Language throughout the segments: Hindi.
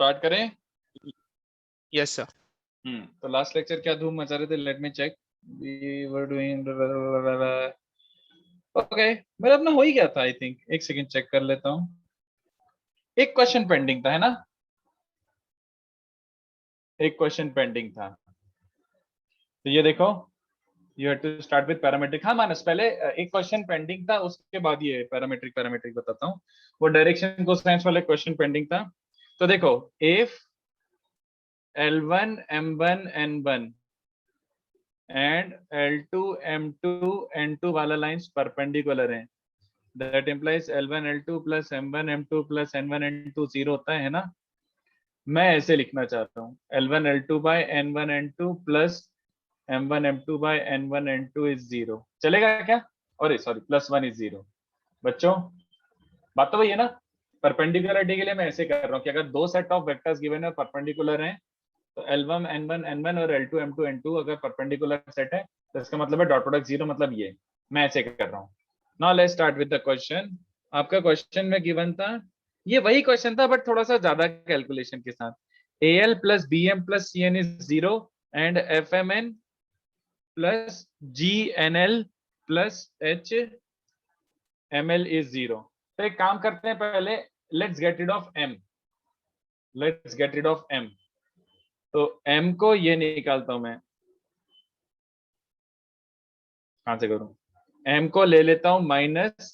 स्टार्ट करें? Yes sir. तो लास्ट लेक्चर क्या धूम मचा रहे थे? Let me check. We were doing okay, मेरा अपना हो ही गया था आई थिंक। एक सेकंड चेक कर लेता हूँ। एक क्वेश्चन पेंडिंग था, है ना? एक क्वेश्चन पेंडिंग था, तो ये देखो, you have to start with parametric. हाँ मानस, पहले एक क्वेश्चन पेंडिंग था, उसके बाद ये पैरामीट्रिक बताता हूँ। वो डायरेक्शन कोसाइंस वाले क्वेश्चन पेंडिंग था। तो देखो, if L1 M1 N1 and L2 M2 N2 वाला लाइंस परपेंडिकुलर हैं, that implies L1 L2 plus M1 M2 plus N1 N2 0 होता है ना? मैं ऐसे लिखना चाहता हूँ, L1 L2 by N1 N2 plus M1 M2 by N1 N2 is 0। चलेगा क्या? अरे सॉरी, +1 is 0। बच्चों, बात तो वही है ना? परपेंडिकुलरिटी के लिए मैं ऐसे कर रहा हूँ कि अगर दो सेट ऑफ वेक्टर्स गिवन है, परपेंडिकुलर हैं, तो L1 N1 N1 और L2 M2 N2 अगर परपेंडिकुलर सेट है, तो इसका मतलब है डॉट प्रोडक्ट 0, मतलब ये। मैं ऐसे कर रहा हूँ। Now let's start with the question. आपका क्वेश्चन में गिवन था, ये वही क्वेश्चन था बट थोड़ा सा ज्यादा कैलकुलेशन के साथ। AL plus BM plus CN is 0 and FMN plus GNL plus HML is 0। तो एक काम करते हैं, पहले let's get rid of M। Let's get rid of M। तो M को ये निकालता हूं मैं, कहां से करूं? M को ले लेता हूं minus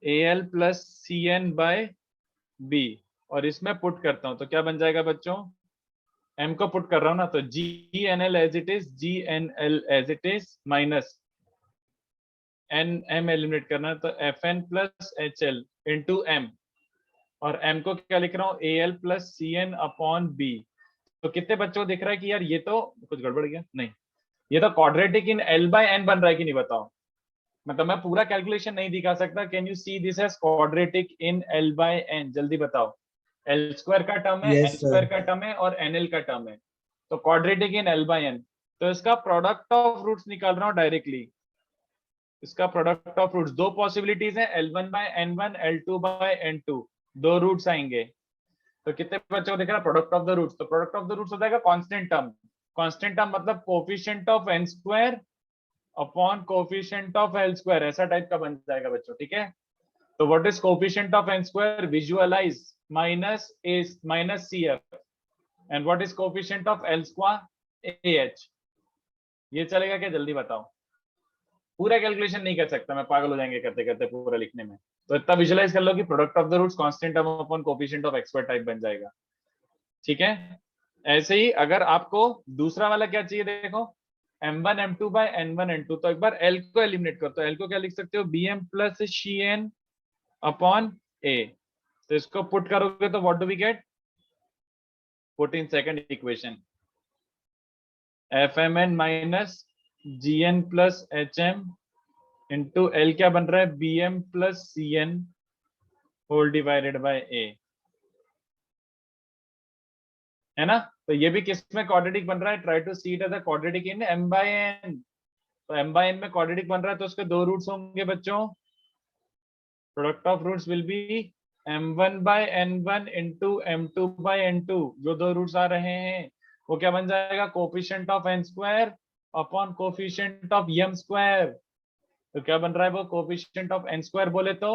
AL plus CN by B, और इसमें पुट करता हूं, तो क्या बन जाएगा बच्चों? M को पुट कर रहा हूं ना, तो GNL as it is, GNL as it is, minus M eliminate करना है, तो FN plus HL into M, और M को क्या लिख रहा हूं? AL plus CN upon B। तो कितने बच्चों को दिख रहा है कि यार ये तो कुछ गड़बड़ गया? नहीं, ये तो quadratic in L by N बन रहा है कि नहीं बताओ? मतलब मैं पूरा कैलकुलेशन नहीं दिखा सकता। Can you see this as quadratic in L by N? जल्दी बताओ। L स्क्वायर का टर्म है, Yes, N sir. स्क्वायर का टर्म है और NL का टर्म है, तो quadratic in L by N। तो इसका प्रोडक्ट ऑफ रूट्स निकाल रहा हूं डायरेक्टली। इसका प्रोडक्ट ऑफ रूट्स, दो पॉसिबिलिटीज है, L1 bye N1, L2 bye N2, दो रूट्स आएंगे। तो कितने बच्चों को दिख रहा है प्रोडक्ट ऑफ द रूट्स? तो प्रोडक्ट ऑफ द रूट्स हो जाएगा कांस्टेंट टर्म। कांस्टेंट टर्म मतलब coefficient of N square upon coefficient of L square, ऐसा टाइप का बन जाएगा बच्चों, ठीक है? तो what is coefficient of N square? Visualize minus A minus CF, and what is coefficient of L square? AH। ये चलेगा क्या? जल्दी बताओ। पूरा कैलकुलेशन नहीं कर सकता मैं, पागल हो जाएंगे करते करते पूरा लिखने में। तो इतना विजुअलाइज कर लो कि product of the roots constant term upon coefficient of X square type बन जाएगा, ठीक है? ऐसे ही अगर आपको दूसरा वाला क्या चाहिए, देखो, M1 M2 bye N1 N2, तो एक बार L को एलिमिनेट करो, तो L को क्या लिख सकते हो? BM plus CN upon A। तो इसको पुट करोगे तो what do we get? Put in second equation, FMN minus GN plus HM into L क्या बन रहा है? BM plus CN whole divided by A, है ना? तो ये भी किस में क्वाड्रेटिक बन रहा है? Try to see it as a quadratic in M by N। तो M बाय N में क्वाड्रेटिक बन रहा है, तो उसके दो रूट्स होंगे बच्चों। Product of roots will be M1 by N1 into M2 by N2। जो दो रूट्स आ रहे हैं वो क्या बन जाएगा? Coefficient of N square upon coefficient of M square. तो क्या बन रहा है वो? कोफिशिएंट ऑफ N स्क्वायर बोले तो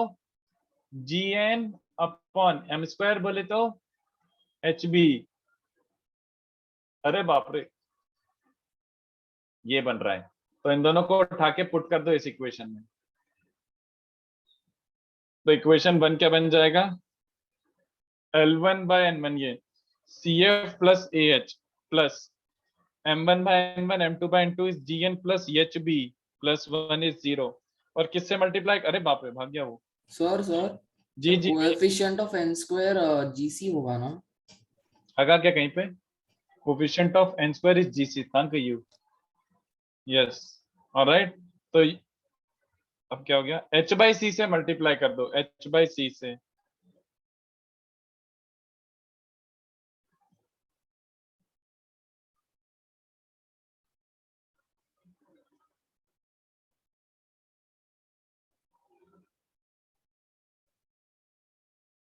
GN अपॉन M स्क्वायर बोले तो HB। अरे बाप रे, ये बन रहा है। तो इन दोनों को उठा के पुट कर दो इस इक्वेशन में। तो इक्वेशन 1 क्या बन जाएगा? L1 बाय N1 ये CF plus AH plus M1 by N1 M2 by N2 is GN plus HB plus 1 is 0। और किससे मल्टीप्लाई? अरे बाप रे, भाग गया वो। सर जी जी, coefficient of N square GC होगा ना? आगा क्या कहीं पे? Coefficient of N square is GC, thank you. Yes, alright. तो अब क्या हो गया? H बाई C से मल्टीप्लाई कर दो, H बाई C से।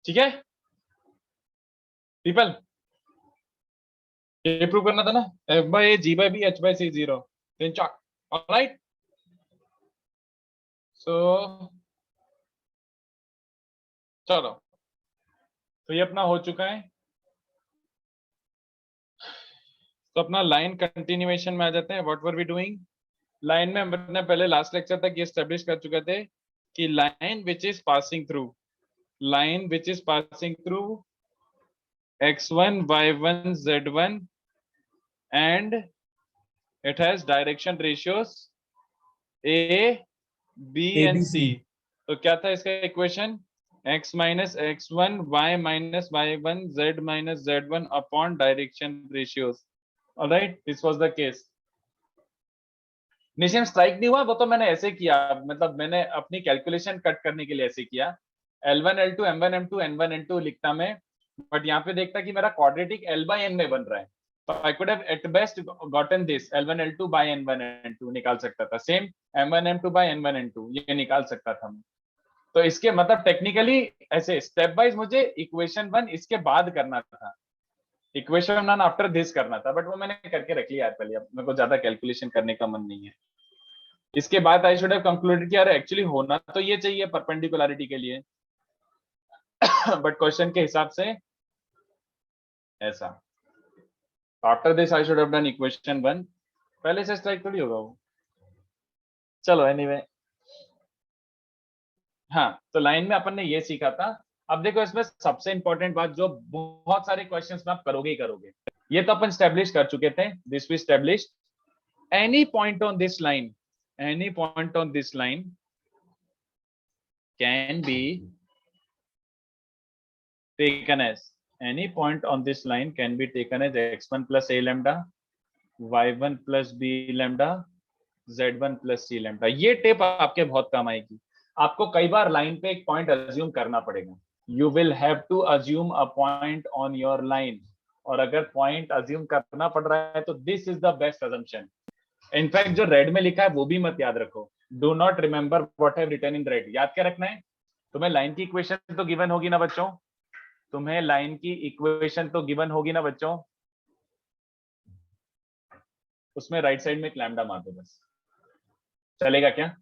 ठीक है पीपल? ये प्रूव करना था ना, f by a g by b h by c 0, then chalk. All right, so चलो, तो ये अपना हो चुका है। तो अपना लाइन कंटिन्यूएशन में आ जाते हैं। What were we doing? Line में हमने पहले लास्ट लेक्चर तक ये एस्टेब्लिश कर चुके थे कि line which is passing through x1 y1 z1 and it has direction ratios a b and c। तो क्या था इसका equation? x minus x1 y minus y1 z minus z1 upon direction ratios। All right, this was the case। निशिम स्ट्राइक नहीं हुआ, वो तो मैंने ऐसे किया, मतलब मैंने अपनी कैलकुलेशन कट करने के लिए ऐसे किया, L1 L2 M1 M2 N1 N2 लिखता मैं, बट यहाँ पे देखता कि मेरा क्वाड्रेटिक L by N में बन रहा है, तो I could have at best gotten this L1 L2 by N1 N2 निकाल सकता था, same M1 M2 by N1 N2 ये निकाल सकता था मैं। तो इसके मतलब टेक्निकली ऐसे स्टेप वाइज मुझे इक्वेशन 1 इसके बाद करना था, इक्वेशन 1 आफ्टर दिस करना था, बट वो मैंने करके रख लिया यार पहले, अब मेरे को ज्यादा कैलकुलेशन करने का मन नहीं है। इसके बाद आई शुड हैव कंक्लूडेड कि यार एक्चुअली होना तो ये चाहिए परपेंडिकुलरिटी के लिए, बट क्वेश्चन के हिसाब से ऐसा। After this I should have done equation 1, पहले से स्ट्राइक थोड़ी होगा वो। चलो एनीवे, हाँ तो लाइन में अपन ने ये सीखा था। अब देखो इसमें सबसे इंपॉर्टेंट बात जो बहुत सारे क्वेश्चंस में आप करोगे ही करोगे, ये तो अपन स्टैब्लिश कर चुके थे, this we established, any point on this line, any point on this line can be taken as x1 plus a lambda, y1 plus b lambda, z1 plus c lambda। ये टिप आपके बहुत काम आएगी। आपको कई बार लाइन पे एक पॉइंट अज्यूम करना पड़ेगा, you will have to assume a point on your line, और अगर पॉइंट अज्यूम करना पड़ रहा है तो this is the best assumption। In fact जो रेड में लिखा है वो भी मत याद रखो, do not remember what have written in red, याद क्या रखना है तुम्हें? लाइन की इक्वेशन तो गिवन होगी ना बच्चों, तुम्हें लाइन की इक्वेशन तो गिवन होगी ना बच्चों, उसमें राइट साइड में एक लैम्डा मार दो बस, चलेगा क्या?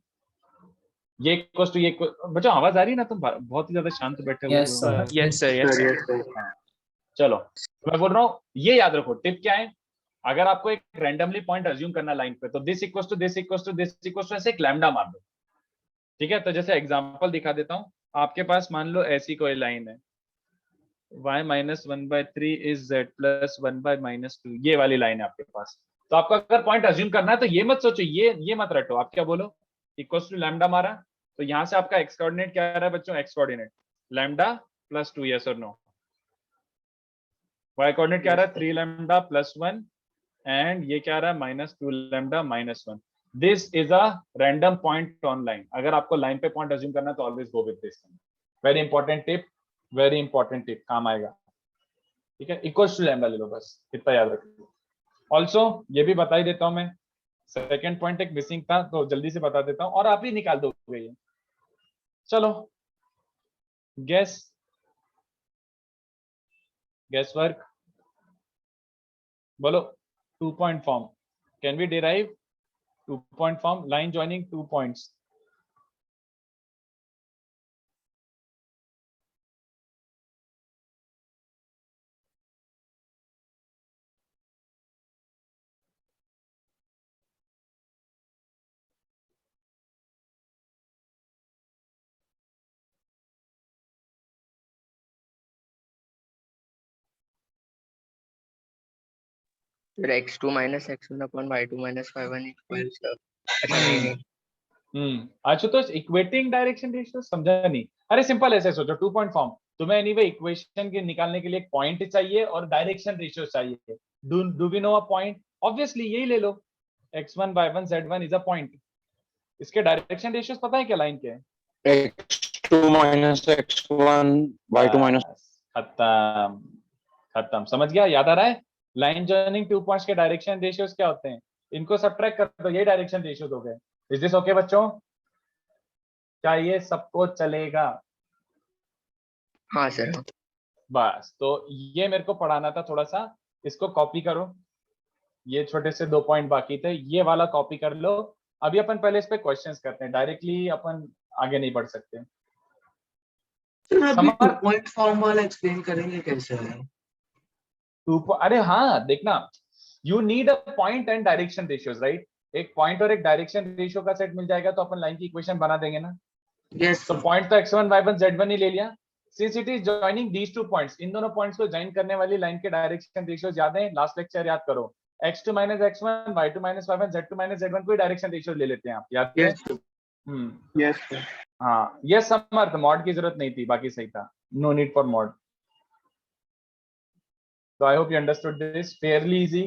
ये इक्वल्स टू ये, बच्चों आवाज आ रही है ना? तुम बहुत ही ज्यादा शांत बैठे हुए Yes, sir. Yes sir, yes sir। चलो मैं बोल रहा हूँ, ये याद रखो टिप क्या है, अगर आपको एक रैंडमली पॉइंट अज्यूम करना लाइन पे, तो this equals to this equals to this equals to ऐसे एक लैम्डा मार दो, ठीक है? तो जैसे एग्जांपल दिखा देता हूँ, आपके पास मान लो ऐसी कोई लाइन है, y minus 1/3 is z plus 1/-2, ये वाली लाइन है आपके पास। तो आपको अगर पॉइंट अज्यूम करना है तो ये मत सोचो, ये मत रटो, आप क्या बोलो, इक्वल्स टू लैम्डा मारा, तो यहाँ से आपका एक्स कोऑर्डिनेट क्या आ रहा है बच्चों? X coordinate lambda plus 2, yes और नो। y कोऑर्डिनेट क्या आ रहा है? 3 लैम्डा प्लस 1, एंड ये क्या आ रहा है? -2 lambda -1। This is a random point on line. अगर आपको लाइन पे पॉइंट अज्यूम करना है तो always go with this. Very important tip, very important tip, काम आएगा, ठीक है? इक्वल्स टू लैम्डा ले लो बस, इतना याद रखो। ऑल्सो ये भी बता ही देता हूं मैं, सेकेंड पॉइंट एक मिसिंग था तो जल्दी से बता देता हूं और आप ही निकाल दोगे ये। चलो गेस वर्क बोलो। 2 point form, can we derive 2 point form? line joining 2 points, फिर x2 minus x1 upon y2 minus y1 equals अच्छा नहीं आशुतोष इक्वेटिंग डायरेक्शन रेशियो समझा नहीं? अरे सिंपल ऐसे सोचो, 2 point form, तुम्हें एनीवे इक्वेशन के निकालने के लिए एक पॉइंट चाहिए और डायरेक्शन रेशियो चाहिए। Do we know a point? Obviously यही ले लो, x1 y1 z1 is a point. इसके डायरेक्शन रेशियोस पता है क्या लाइन के? x2 minus x1 y2 minus, खत्म खत्म, समझ गया? याद आ रहा है? लाइन जॉइनिंग 2 पॉइंट्स के डायरेक्शन रेशियोस क्या होते हैं? इनको सब्ट्रैक्ट कर दो, ये डायरेक्शन रेशियोस हो गए। इज दिस ओके बच्चों? क्या ये सबको चलेगा? हाँ सर। बस तो ये मेरे को पढ़ाना था थोड़ा सा, इसको कॉपी करो, ये छोटे से 2 पॉइंट बाकी थे, ये वाला कॉपी कर लो। अभी अपन पहले इस पे क्वेश्चंस करते हैं, डायरेक्टली अपन आगे नहीं बढ़ सकते। सर अभी 2 समर्थ, पॉइंट फॉर्म वाला एक्सप्लेन करेंगे कैसे है? अरे हाँ देखना, you need a point and direction ratios, right? एक पॉइंट और एक डायरेक्शन रेशियो का सेट मिल जाएगा तो अपन लाइन की इक्वेशन बना देंगे ना। यस तो पॉइंट तो x1 y1 z1 ही ले लिया। Since it is joining these two points, इन दोनों पॉइंट्स को ज्वाइन करने वाली लाइन के डायरेक्शन रेशियोज याद है? लास्ट लेक्चर याद करो, x2 minus x1 y2 minus y1 z2 minus z1 को डायरेक्शन रेशियो ले लेते हैं आप, याद है? यस यस हाँ, ये समर्थ, मॉड की जरूरत नहीं थी, बाकी सही था, no need for mod. So I hope you understood this, fairly easy.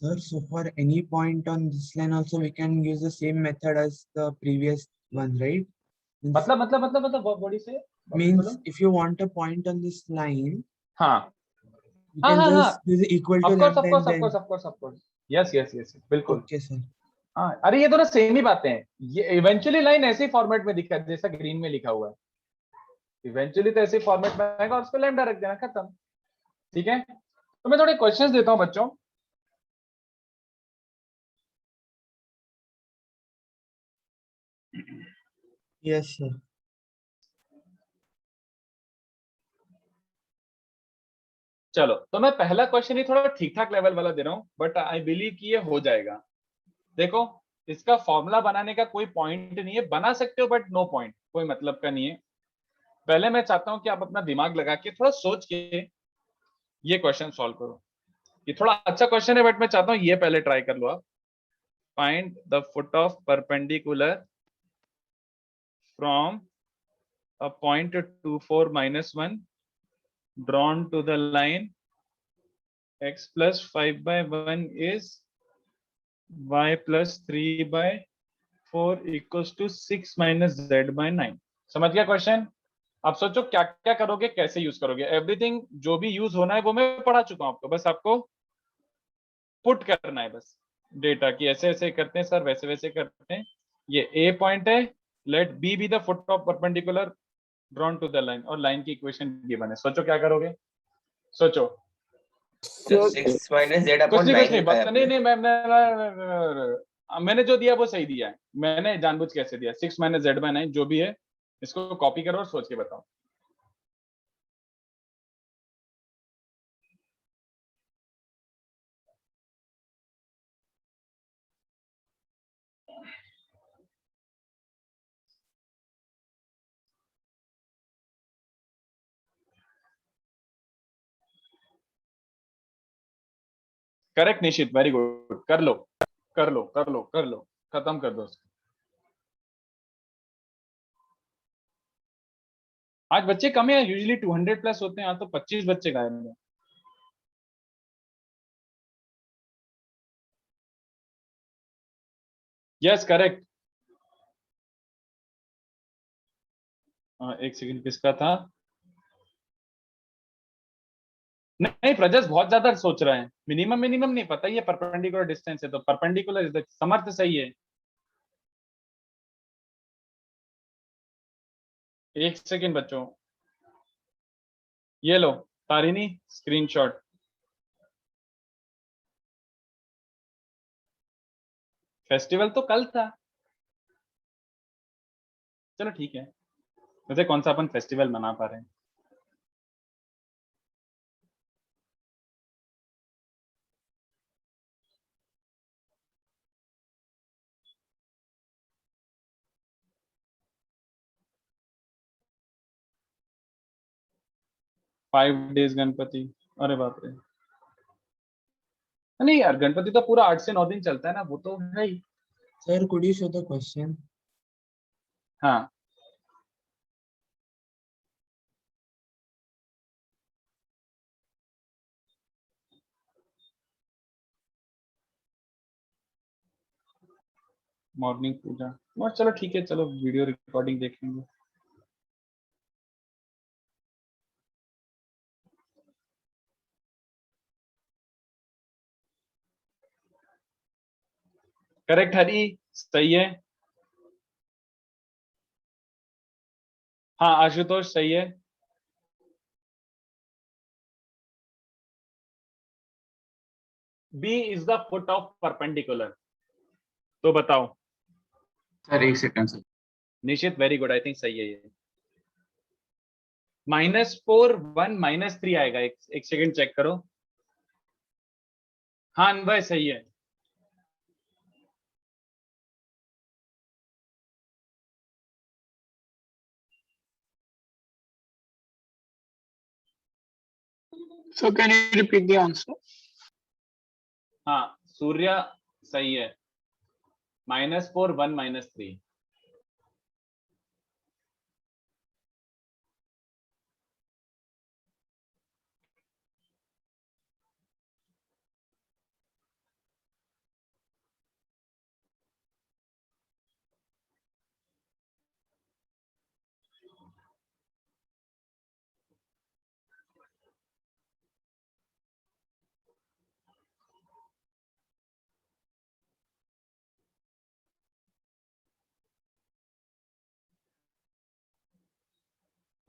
Sir, so for any point on this line also we can use the same method as the previous one, right? मतलब बॉडी से Means if you want a point on this line, हाँ you हाँ can हाँ just हाँ, use the equal to of course of lambda course and of course then. of course of course, yes yes yes बिल्कुल। Okay, sir. हाँ, अरे ये दोनों सेम ही बातें हैं। ये इवेंचुअली लाइन ऐसे ही फॉर्मेट में दिखा है जैसा ग्रीन में लिखा हुआ है, इवेंचुअली तो ऐसे फॉर्मेट में आएगा और उस पर लैम्डा रख देना, खत्म। ठीक है, तो मैं थोड़े क्वेश्चंस देता हूं बच्चों। Yes, sir. चलो, तो मैं पहला क्वेश्चन ही थोड़ा ठीक ठाक लेवल वाला दे रहा हूं, बट आई बिलीव कि ये हो जाएगा। देखो, इसका फॉर्मूला बनाने का कोई पॉइंट नहीं है, बना सकते हो बट नो पॉइंट, कोई मतलब का नहीं है। पहले मैं चाहता हूं कि आप अपना दिमाग लगा के थोड़ा सोच के ये क्वेश्चन सॉल्व करो। ये थोड़ा अच्छा क्वेश्चन है बट मैं चाहता हूं ये पहले ट्राई कर लो आप। Find the foot of perpendicular from a point 24 minus 1 drawn to the line x plus 5 by 1 is y plus 3 by 4 equals to 6 minus z by 9। समझ गया क्वेश्चन? आप सोचो क्या क्या करोगे, कैसे यूज करोगे। एवरीथिंग जो भी यूज होना है वो मैं पढ़ा चुका हूं आपको, बस आपको पुट करना है बस डेटा की, ऐसे ऐसे करते हैं सर, वैसे वैसे करते हैं। ये ए पॉइंट है, let B be the foot of perpendicular drawn to the line, और लाइन की इक्वेशन गिवन है। सोचो क्या करोगे, सोचो। 6 minus z कुछ upon नहीं 9 कुछ नहीं, लिखा है बस नहीं आपने। नहीं, मैंने जो दिया वो सही दिया है, मैंने जानबूझ कैसे दिया। 6 minus z by 9 जो भी है, इसको कॉपी करो और सोच के बताओ। करेक्ट निशित, वेरी गुड, कर लो कर लो कर लो कर लो, खत्म कर दो उसको। आज बच्चे कम है, यूजुअली 200 प्लस होते हैं, आज तो 25 बच्चे गायब हैं। Yes correct. एक सेकंड, किसका था? नहीं, प्रजस बहुत ज्यादा सोच रहा है, मिनिमम मिनिमम नहीं पता, ये परपेंडिकुलर डिस्टेंस है तो परपेंडिकुलर इज द समर्थ, सही है। एक सेकंड बच्चों, ये लो तारिणी स्क्रीनशॉट। फेस्टिवल तो कल था, चलो ठीक है। वैसे कौन सा अपन फेस्टिवल मना पा रहे हैं? फाइव डेज गणपति, अरे बाप रे। नहीं यार, गणपति तो पूरा 8 से 9 दिन चलता है ना, वो तो है ही। Sir, could you show the question? हाँ, मॉर्निंग पूजा, और चलो ठीक है, चलो वीडियो रिकॉर्डिंग देख लेंगे। करेक्ट हरी, सही है। हाँ आशुतोष सही है। B is the foot of perpendicular. तो बताओ सर एक second sir. Nishit, very good, I think सही है ये। -4 1 -3 आएगा, एक सेकंड चेक करो। हाँ अनवय सही है। So can you repeat the answer? हाँ सूर्य सही है, -4 1 -3।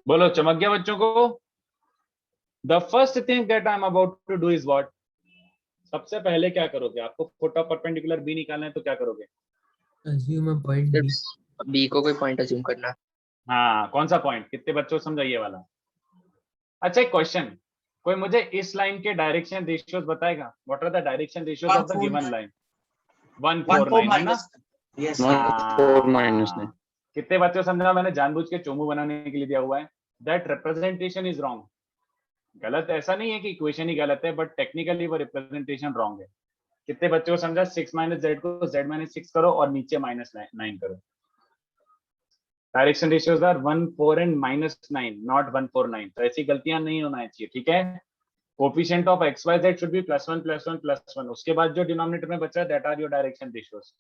बोलो चमक गया बच्चों को। The first thing that I am about to do is what. सबसे पहले क्या करोगे, आपको फुट ऑफ परपेंडिकुलर बी निकालना है, तो क्या करोगे? Assume a point B. सिर्फ बी को कोई पॉइंट अज्यूम करना। हाँ कौन सा पॉइंट, कितने बच्चों को समझा ये वाला? अच्छा एक क्वेश्चन, कोई मुझे इस लाइन के डायरेक्शन रेशियोज बताएगा? What are the direction ratios of the given line? 1 4 9 है ना? Yes 4 minus 9. कितने बच्चों समझा? मैंने जानबूझ के चोमू बनाने के लिए दिया हुआ है। That representation is wrong. गलत ऐसा नहीं है कि इक्वेशन ही गलत है, बट टेक्निकली वो रिप्रेजेंटेशन रॉन्ग है। कितने बच्चों को समझा? 6 - z को z - 6 करो और नीचे -9 करो। Direction ratios are 1 4 and -9, not 1 4 9। तो ऐसी गलतियां नहीं होना चाहिए, ठीक है? Coefficient of xyz should be +1 +1 +1। उसके बाद जो डिनोमिनेटर में बचा है that are your direction ratios.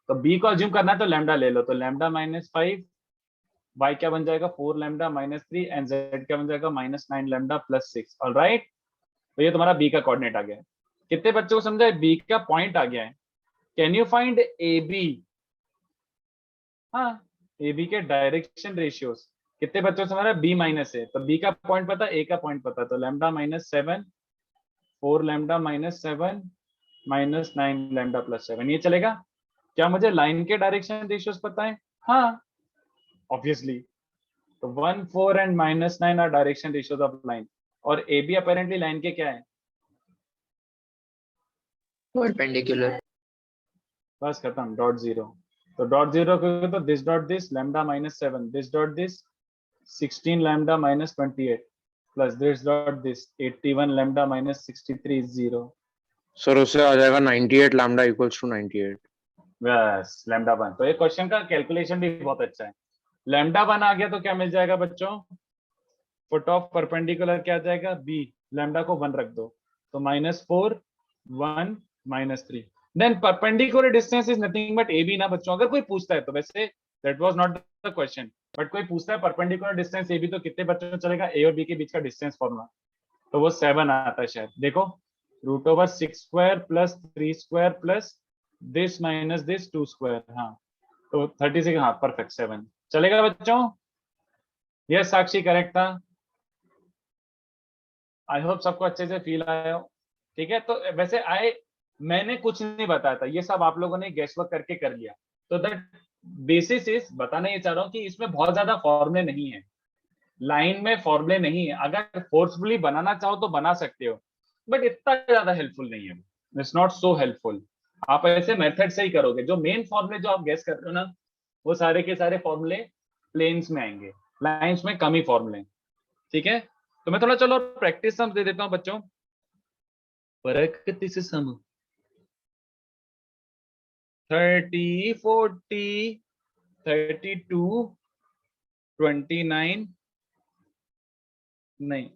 तो b को अज्यूम करना है तो लैम्डा ले लो, तो लैम्डा -5, y क्या बन जाएगा 4 लैम्डा -3 एंड z क्या बन जाएगा -9 लैम्डा +6। ऑलराइट, तो ये तुम्हारा b का कोऑर्डिनेट आ गया है। कितने बच्चों को समझा है b का पॉइंट आ गया है? Can you find ab? हाँ ab के डायरेक्शन रेशियोज। कितने बच्चों से हमारा b माइनस है, तो b का पॉइंट पता, a का पॉइंट पता, तो लैम्डा -7 4 लैम्डा -7 -9 लैम्डा +7, ये चलेगा? क्या मुझे लाइन के डायरेक्शन रेशियोज पता है? हाँ ऑब्वियसली। तो 1 4 and -9 are direction ratios of line, और AB अपेरेंटली लाइन के क्या है? परपेंडिकुलर। बस खत्म, डॉट जीरो। तो डॉट जीरो तो this dot this lambda -7, this dot this 16 lambda -28 plus this dot this 81 lambda -63 is 0। Sir उससे आ जाएगा 98 lambda equals to 98. बस लैम्डा 1। तो ये क्वेश्चन का कैलकुलेशन भी बहुत अच्छा है। लैम्डा 1 आ गया तो क्या मिल जाएगा बच्चों? फुट ऑफ परपेंडिकुलर क्या आ जाएगा? b। लैम्डा को 1 रख दो, तो -4 1 -3। Then perpendicular distance is nothing but AB ना बच्चों। अगर कोई पूछता है तो, वैसे that was not the question, but कोई पूछता है परपेंडिकुलर डिस्टेंस AB, तो कितने बच्चों को चलेगा? A और B के बीच का डिस्टेंस फॉर्मूला, तो वो 7 आता है शायद। देखो √6² + 3² प्लस दिस माइनस दिस 2²। हाँ तो 36, हाँ परफेक्ट 7 चलेगा बच्चों। यस साक्षी करेक्ट था। आई होप सबको अच्छे से फील आया हो, ठीक है? तो वैसे मैंने कुछ नहीं बताया था, ये सब आप लोगों ने गेस वर्क करके कर लिया। तो दैट बेसिस इज, बताना ये चाह रहा हूँ कि इसमें बहुत ज्यादा फॉर्मूले नहीं है, लाइन में फॉर्मूले नहीं है। अगर फोर्सफुली बनाना चाहो तो बना सकते हो, बट इतना ज्यादा हेल्पफुल नहीं है, इट्स नॉट सो हेल्पफुल। आप ऐसे मेथड से ही करोगे, जो मेन फॉर्मूले जो आप गेस कर रहे हो ना, वो सारे के सारे फॉर्मूले प्लेन्स में आएंगे, लाइंस में कम ही फॉर्मूले, ठीक है? तो मैं थोड़ा चलो प्रैक्टिस सम दे देता हूं बच्चों। प्रैक्टिस सम 30 40 32 29, नहीं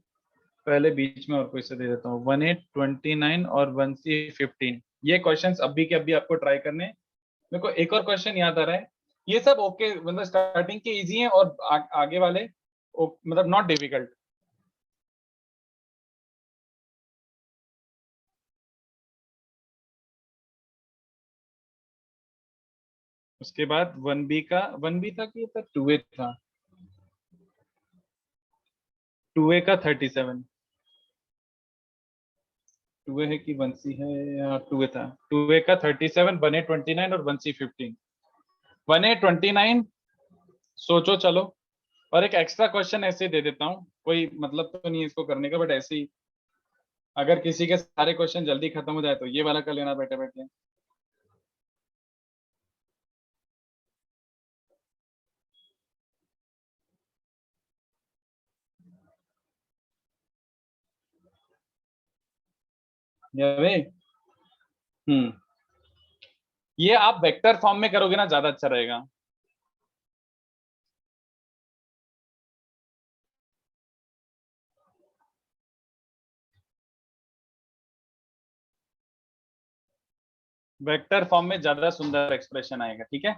पहले बीच में और कोई से दे देता हूँ, 18 29 और 1 से 15। ये क्वेश्चंस अभी के अभी आपको ट्राई करने, मेरे को एक और क्वेश्चन याद आ रहा है, ये सब ओके मतलब स्टार्टिंग के इजी हैं और आगे वाले मतलब नॉट डिफिकल्ट। उसके बाद 1b का 1b था कि 2a था, 2a का 37, 2a है कि 1c है, या 2a था, 2a का 37, 1a 29 और 1c 15। 1a 29 सोचो चलो, और एक एक्स्ट्रा क्वेश्चन ऐसे दे देता हूँ, कोई मतलब तो नहीं है इसको करने का, बट ऐसे ही अगर किसी के सारे क्वेश्चन जल्दी खत्म हो जाए तो ये वाला कर लेना बैठे बैठे। हम्म, ये आप वेक्टर फॉर्म में करोगे ना ज्यादा अच्छा रहेगा। वेक्टर फॉर्म में ज्यादा सुंदर एक्सप्रेशन आएगा, ठीक है।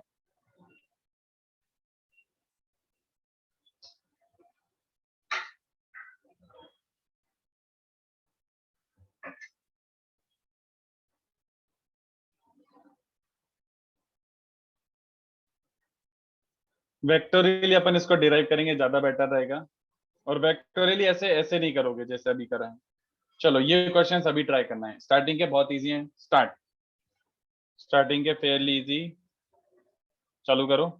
वेक्टोरियली अपन इसको डिराइव करेंगे, ज्यादा बेटर रहेगा, और वेक्टोरियली ऐसे ऐसे नहीं करोगे जैसे अभी करा है। चलो ये क्वेश्चंस अभी ट्राई करना है, स्टार्टिंग के बहुत इजी हैं, स्टार्टिंग के फेयरली इजी, चालू करो।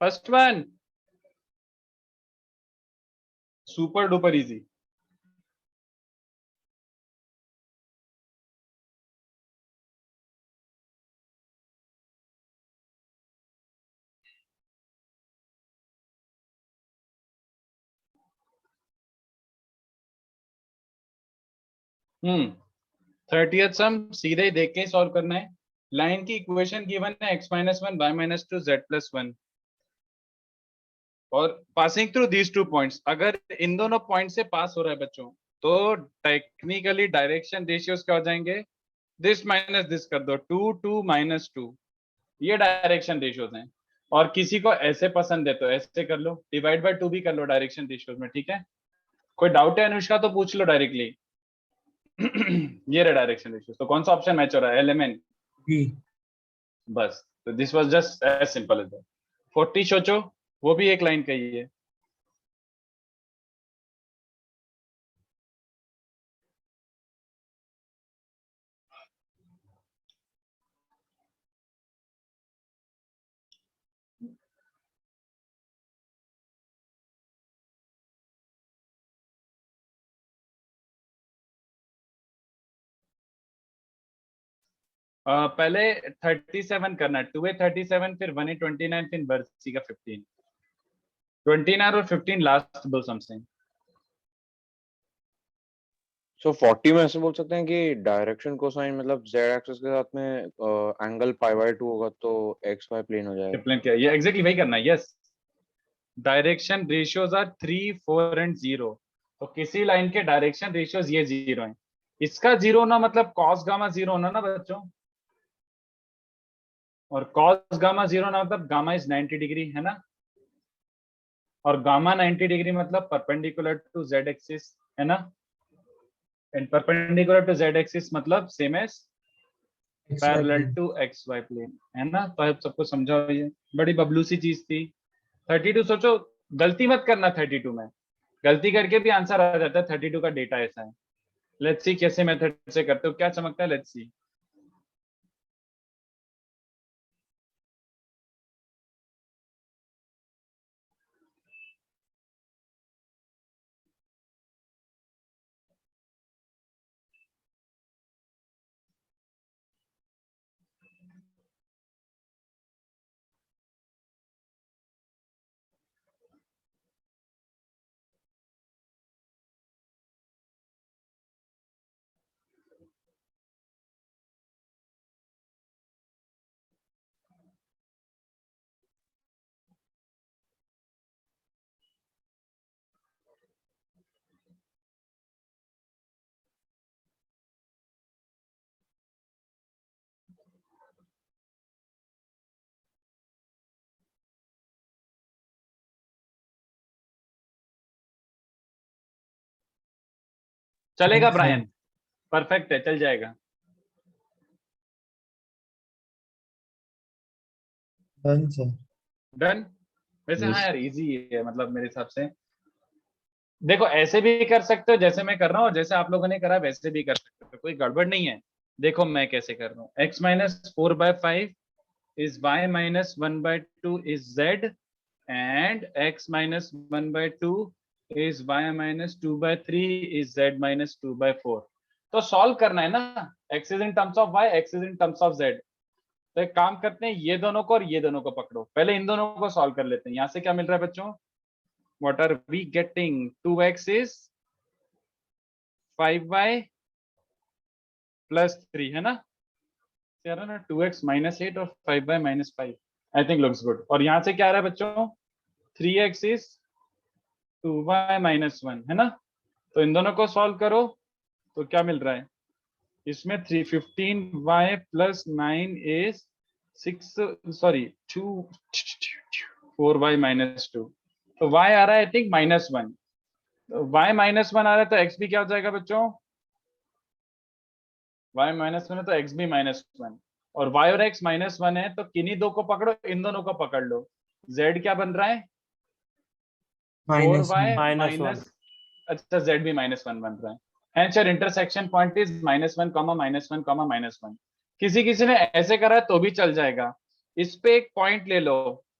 First one super duper easy. Hmm, 30th sum सीधे ही देख के सॉल्व करना है। लाइन की इक्वेशन गिवन है x-1 y-2 z+1, और पासिंग थ्रू दीज 2 पॉइंट्स, अगर इन दोनों पॉइंट से पास हो रहा है बच्चों, तो टेक्निकली डायरेक्शन रेशियोज क्या हो जाएंगे, दिस माइनस दिस कर दो, 2 2 -2, ये डायरेक्शन रेशियोज हैं। और किसी को ऐसे पसंद है तो ऐसे कर लो, डिवाइड बाय 2 भी कर लो डायरेक्शन रेशियोज में, ठीक है। कोई डाउट है अनुष्का तो पूछ लो डायरेक्टली। ये रहा डायरेक्शन रेशियोज, तो कौन सा ऑप्शन मैच हो रहा है, एलिमेंट B. बस। तो this was just as simple as that. 40 सोचो, वो भी एक लाइन का ही है। पहले 37 करना है, 2a 37, फिर 1a 29, फिर वर्सी का 15, 29 और 15 लास्ट दो सम्स हैं। सो 40 में ऐसे बोल सकते हैं कि डायरेक्शन कोसाइन मतलब z एक्सिस के साथ में एंगल पाई बाय 2 होगा तो x y प्लेन हो जाएगा। प्लेन क्या है? ये एग्जैक्टली वही करना है। Yes, direction ratios are 3, 4 and 0। तो किसी लाइन के डायरेक्शन रेशियोज ये 0 हैं। इसका 0 होना मतलब cos गामा 0 होना ना बच्चों, और cos गामा 0 होना मतलब गामा इज 90 डिग्री, है ना, और गामा 90 डिग्री मतलब परपेंडिकुलर टू z एक्सिस, है ना, and perpendicular to z axis मतलब same as parallel to xy plane, है ना। तो आप सबको समझा, ये बड़ी बबलू सी चीज थी। 32 सोचो, गलती मत करना 32 में, गलती करके भी आंसर आ जाता है। 32 का डेटा ऐसा है। लेट्स सी कैसे मेथड से करते हो, क्या चमकता है, लेट्स सी। चलेगा ब्रायन, परफेक्ट है, चल जाएगा। Done sir. डन। वैसे हाँ Yes. यार, इजी है मतलब मेरे हिसाब से। देखो ऐसे भी कर सकते हो जैसे मैं कर रहा हूँ, और जैसे आप लोगों ने करा वैसे भी कर सकते हो, कोई गड़बड़ नहीं है। देखो मैं कैसे कर रहा हूँ, x minus 4/5 is y minus 1/2 is z, and x minus 1/2 is y minus 2/3 is z minus 2/4। तो सॉल्व करना है ना, x is in terms of y, x is in terms of z। तो एक काम करते हैं, ये दोनों को और ये दोनों को पकड़ो, पहले इन दोनों को सॉल्व कर लेते हैं। यहाँ से क्या मिल रहा है बच्चों, what are we getting, 2x is 5y plus 3, है ना, क्या रहा ना, 2x minus 8 और 5y minus 5, I think looks good. और यहाँ से क्या आ रहा है बच्चों, 3x is 2y minus 1, है ना। तो इन दोनों को सॉल्व करो तो क्या मिल रहा है, इसमें 315y plus 9 is 4y minus 2। तो y आ रहा है आई थिंक -1, y -1 आ रहा है तो x भी क्या हो जाएगा बच्चों, y -1 है तो x भी -1, और y और x -1 है तो किन्हीं दो को पकड़ो, इन दोनों को पकड़ लो। z क्या बन रहा है, 4y माइनस, अच्छा z भी -1 बन रहा है। Hence your intersection point is -1, -1, -1। किसी किसी ने ऐसे करा है तो भी चल जाएगा। इस पे एक पॉइंट ले लो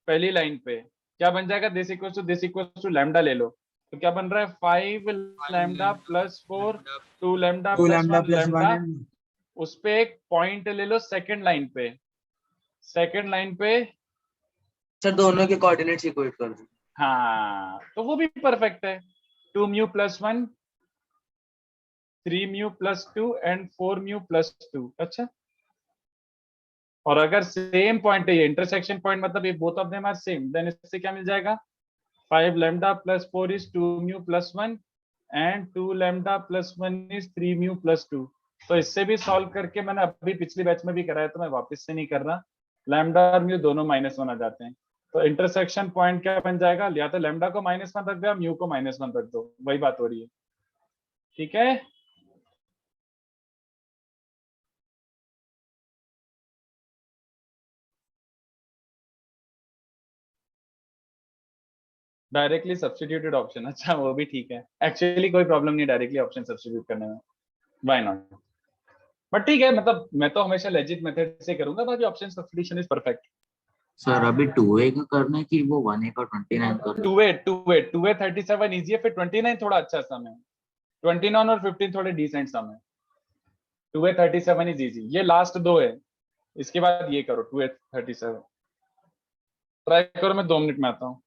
पहली लाइन पे, क्या बन जाएगा, दिस इक्वल्स टू लैम्डा ले लो, तो क्या बन रहा है 5 lambda plus 4, 2 lambda 2 plus lambda 1 plus 1 lambda. and उस पे एक पॉइंट ले लो सेकंड लाइन पे, सेकंड लाइन पे, सर दोनों के कोऑर्डिनेट्स इक्वेट कर दो। हाँ तो वो भी परफेक्ट है। 2 mu plus 1, 3 mu plus 2 and 4 mu plus 2। अच्छा, और अगर सेम पॉइंट है ये इंटरसेक्शन पॉइंट, मतलब ये both of them are same, then इससे क्या मिल जाएगा, 5 lambda plus 4 is 2 mu plus 1 and 2 lambda plus 1 is 3 mu plus 2। तो इससे भी सॉल्व करके मैंने अभी पिछली बैच में भी कराया, तो मैं वापस से नहीं कर रहा। लैम्डा और म्यू दोनों -1 आ जाते हैं, तो इंटरसेक्शन पॉइंट क्या बन जाएगा, या तो लैम्डा को -1 रख दो या म्यू को -1 रख दो, वही बात हो रही है। ठीक है, डायरेक्टली सब्स्टिट्यूटेड ऑप्शन, अच्छा वो भी ठीक है, एक्चुअली कोई प्रॉब्लम नहीं डायरेक्टली ऑप्शन सब्स्टिट्यूट करने में, व्हाई नॉट। बट ठीक है, मतलब मैं तो हमेशा लेजिट मेथड से करूंगा, बाकी option substitution is perfect. Sir अभी 2a का करना है कि वो 1a का 29 करना है? 2a 37 इजी है, फिर 29 थोड़ा अच्छा सम है, 29 और 15 थोड़े डिसेंट सम है। 2a 37 इज इजी, ये लास्ट दो है, इसके बाद ये करो 2/37। ट्राई करो, मैं 2 मिनट में आता हूँ।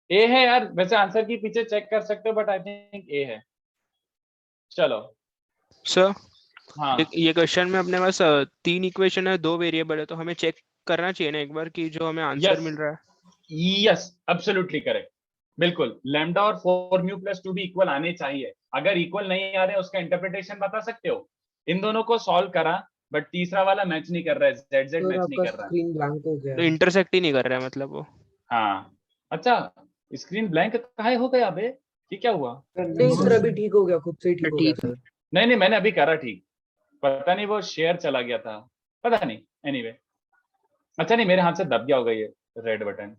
ए है यार, वैसे आंसर की पीछे चेक कर सकते हो, बट आई थिंक ए है। चलो सर हाँ, ये क्वेश्चन में अपने पास 3 इक्वेशन है, 2 वेरिएबल है, तो हमें चेक करना चाहिए ना एक बार कि जो हमें आंसर मिल रहा है। यस एब्सोल्युटली करेक्ट, बिल्कुल। लैम्डा और 4μ+2 भी इक्वल आने चाहिए। अगर इक्वल नहीं आ रहे उसका इंटरप्रिटेशन बता सकते हो। इन दोनों को सॉल्व करा, बट तीसरा वाला मैच नहीं कर रहा है, z मैच नहीं कर रहा है। स्क्रीन ब्लैंक हो गया तो इंटरसेक्ट ही नहीं कर रहा है मतलब वो। हाँ अच्छा, स्क्रीन ब्लैंक काहे हो गया बे? ये क्या हुआ? नहीं सर, अभी ठीक हो गया, खुद से ही ठीक हो गया सर। नहीं मैंने अभी करा ठीक, पता नहीं वो शेयर चला गया था, पता नहीं। एनीवे अच्छा, नहीं मेरे हाथ से दब गया होगा ये red button,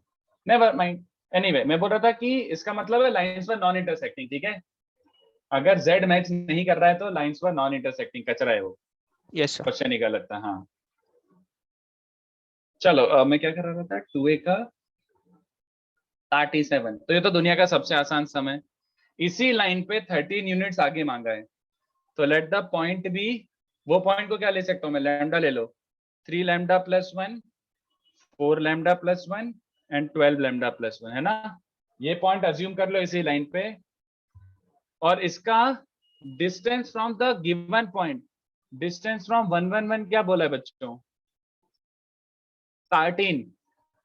never mind. Anyway मैं बोल रहा था कि इसका मतलब है लाइंस वर नॉन इंटरसेक्टिंग, ठीक है। अगर z मैच नहीं कर रहा है तो लाइंस वर नॉन इंटरसेक्टिंग, कचरा है वो। Yes sir. क्वेश्चन ही गलत था। हाँ चलो मैं क्या कर रहा था, 2a का 37, तो ये तो दुनिया का सबसे आसान सम है। इसी लाइन पे 13 यूनिट्स आगे मांगा है, तो लेट द पॉइंट बी, वो पॉइंट को क्या ले सकता हूँ मैं, लैम्डा ले लो, 3 lambda plus 1, 4 lambda plus 1 and 12 lambda plus 1, है ना। ये पॉइंट अज्यूम कर लो इसी लाइन पे, और इसका distance from the given point, distance from 1 1 1 क्या बोला है बच्चों, 13।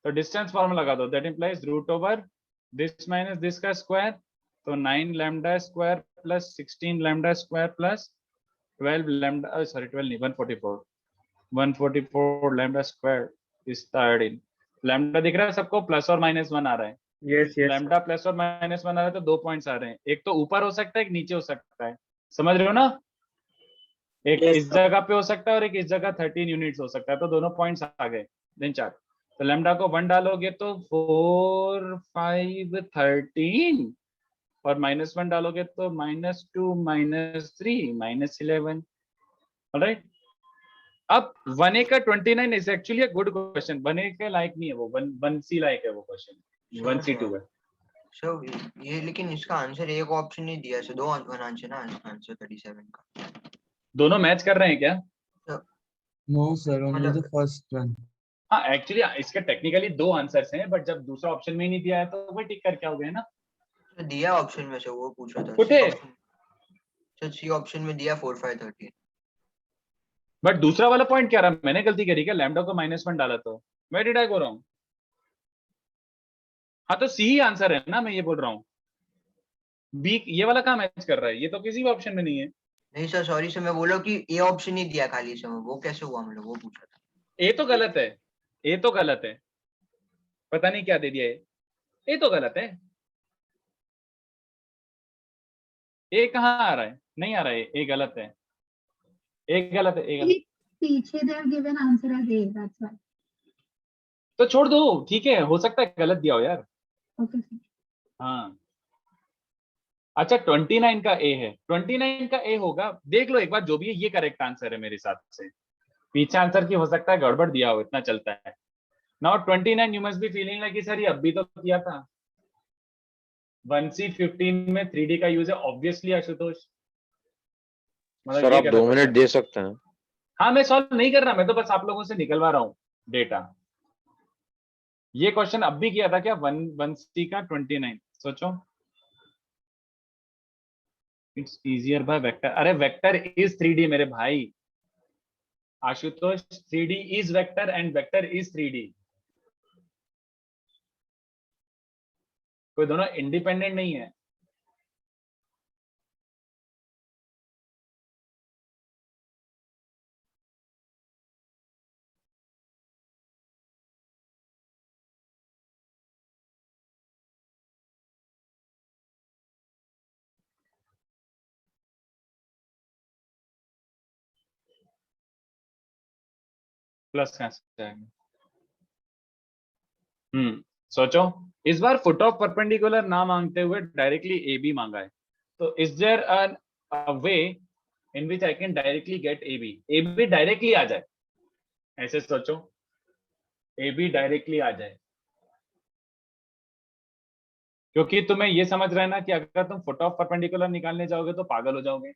तो डिस्टेंस फॉर्मूला लगा दो, that implies root over this minus this का स्क्वायर, तो 9 lambda square plus 16 lambda square plus 12 lambda, sorry 12 नहीं, 144 लैम्डा स्क्वायर इज 13। लैम्डा दिख रहा है सबको, प्लस और माइनस 1 आ रहा है। यस यस लैम्डा प्लस और माइनस 1 आ रहा है, तो 2 पॉइंट्स आ रहे हैं, एक तो ऊपर हो सकता है, एक नीचे हो सकता है, समझ रहे हो ना। एक Yes, इस जगह पे हो सकता है और एक इस जगह 13 यूनिट्स हो सकता है, तो दोनों पॉइंट्स आ गए। देन 4, तो लैम्डा को 1 डालोगे तो 4 5 13, और -1 डालोगे तो -2 -3 -11। ऑलराइट, अब 1a का 29 is actually a good question, 1a के लायक नहीं है वो, 1c लायक है वो क्वेश्चन, 1c2 है। सो ये लेकिन इसका आंसर एक ऑप्शन नहीं दिया, सो दो बनाना चाहिए ना आंसर 37 का। दोनों मैच कर रहे हैं क्या? no sir, only the first one. हाँ एक्चुअली इसके टेक्निकली 2 आंसर्स हैं, बट जब दूसरा ऑप्शन में ही नहीं दिया है तो वो टिक करके हो गए ना। तो दिया ऑप्शन में से वो पूछ रहा था। कुठे? सो सी ऑप्शन में दिया 4 5 13। बट दूसरा वाला पॉइंट क्या रहा, मैंने गलती करी क्या, लैम्डा को -1 डाला तो where did I go wrong? हाँ तो सी ही आंसर है ना, मैं ये बोल रहा हूँ। बी ये वाला कहाँ मैच कर रहा है, ये तो किसी भी ऑप्शन में नहीं है। नहीं सर सॉरी सर, मैं बोला कि ए ऑप्शन नहीं दिया खाली से, वो कैसे हुआ, मतलब वो पूछ रहा था। ए तो गलत है, ए तो गलत है, पता नहीं क्या दे दिया ए तो गलत है। ए कहाँ आ रहा है, नहीं आ रहा है, ए गलत है, ए गलत है, ए गलत। पीछे they are given answer as A, that's why. तो छोड़ दो, ठीक है, हो सकता है गलत दिया हो यार। Okay sir. हाँ अच्छा 29 का ए है, 29 का ए होगा, देख लो एक बार, जो भी है ये करेक्ट आंसर है मेरे हिसाब से। पीछे आंसर की हो सकता है गड़बड़ दिया हो, इतना चलता है। Now 29 you must be feeling like sir ये अभी तो किया था। 1C15 में 3D का यूज है ऑब्वियसली आशुतोष, मतलब सर ये आप गलत 2 हो मिनट गया। दे सकते हैं? हाँ मैं सॉल्व नहीं कर रहा, मैं तो बस आप लोगों से निकलवा रहा हूँ डेटा। ये क्वेश्चन अब भी किया था क्या 1C का 29, सोचो। इट्स इजियर बाय वेक्टर, अरे वेक्टर इज 3D मेरे भाई Ashutosh, 3D is vector and vector is 3D, कोई दोनों इंडिपेंडेंट नहीं है। प्लस कहां से आएगा? सोचो, इस बार फुट ऑफ परपेंडिकुलर ना मांगते हुए डायरेक्टली ए बी मांगा है, तो is there a way in which I can directly get A B directly आ जाए, ऐसे सोचो, ए बी डायरेक्टली आ जाए। क्योंकि तुम्हें ये समझ रहे ना कि अगर तुम फुट ऑफ परपेंडिकुलर निकालने जाओगे तो पागल हो जाओगे,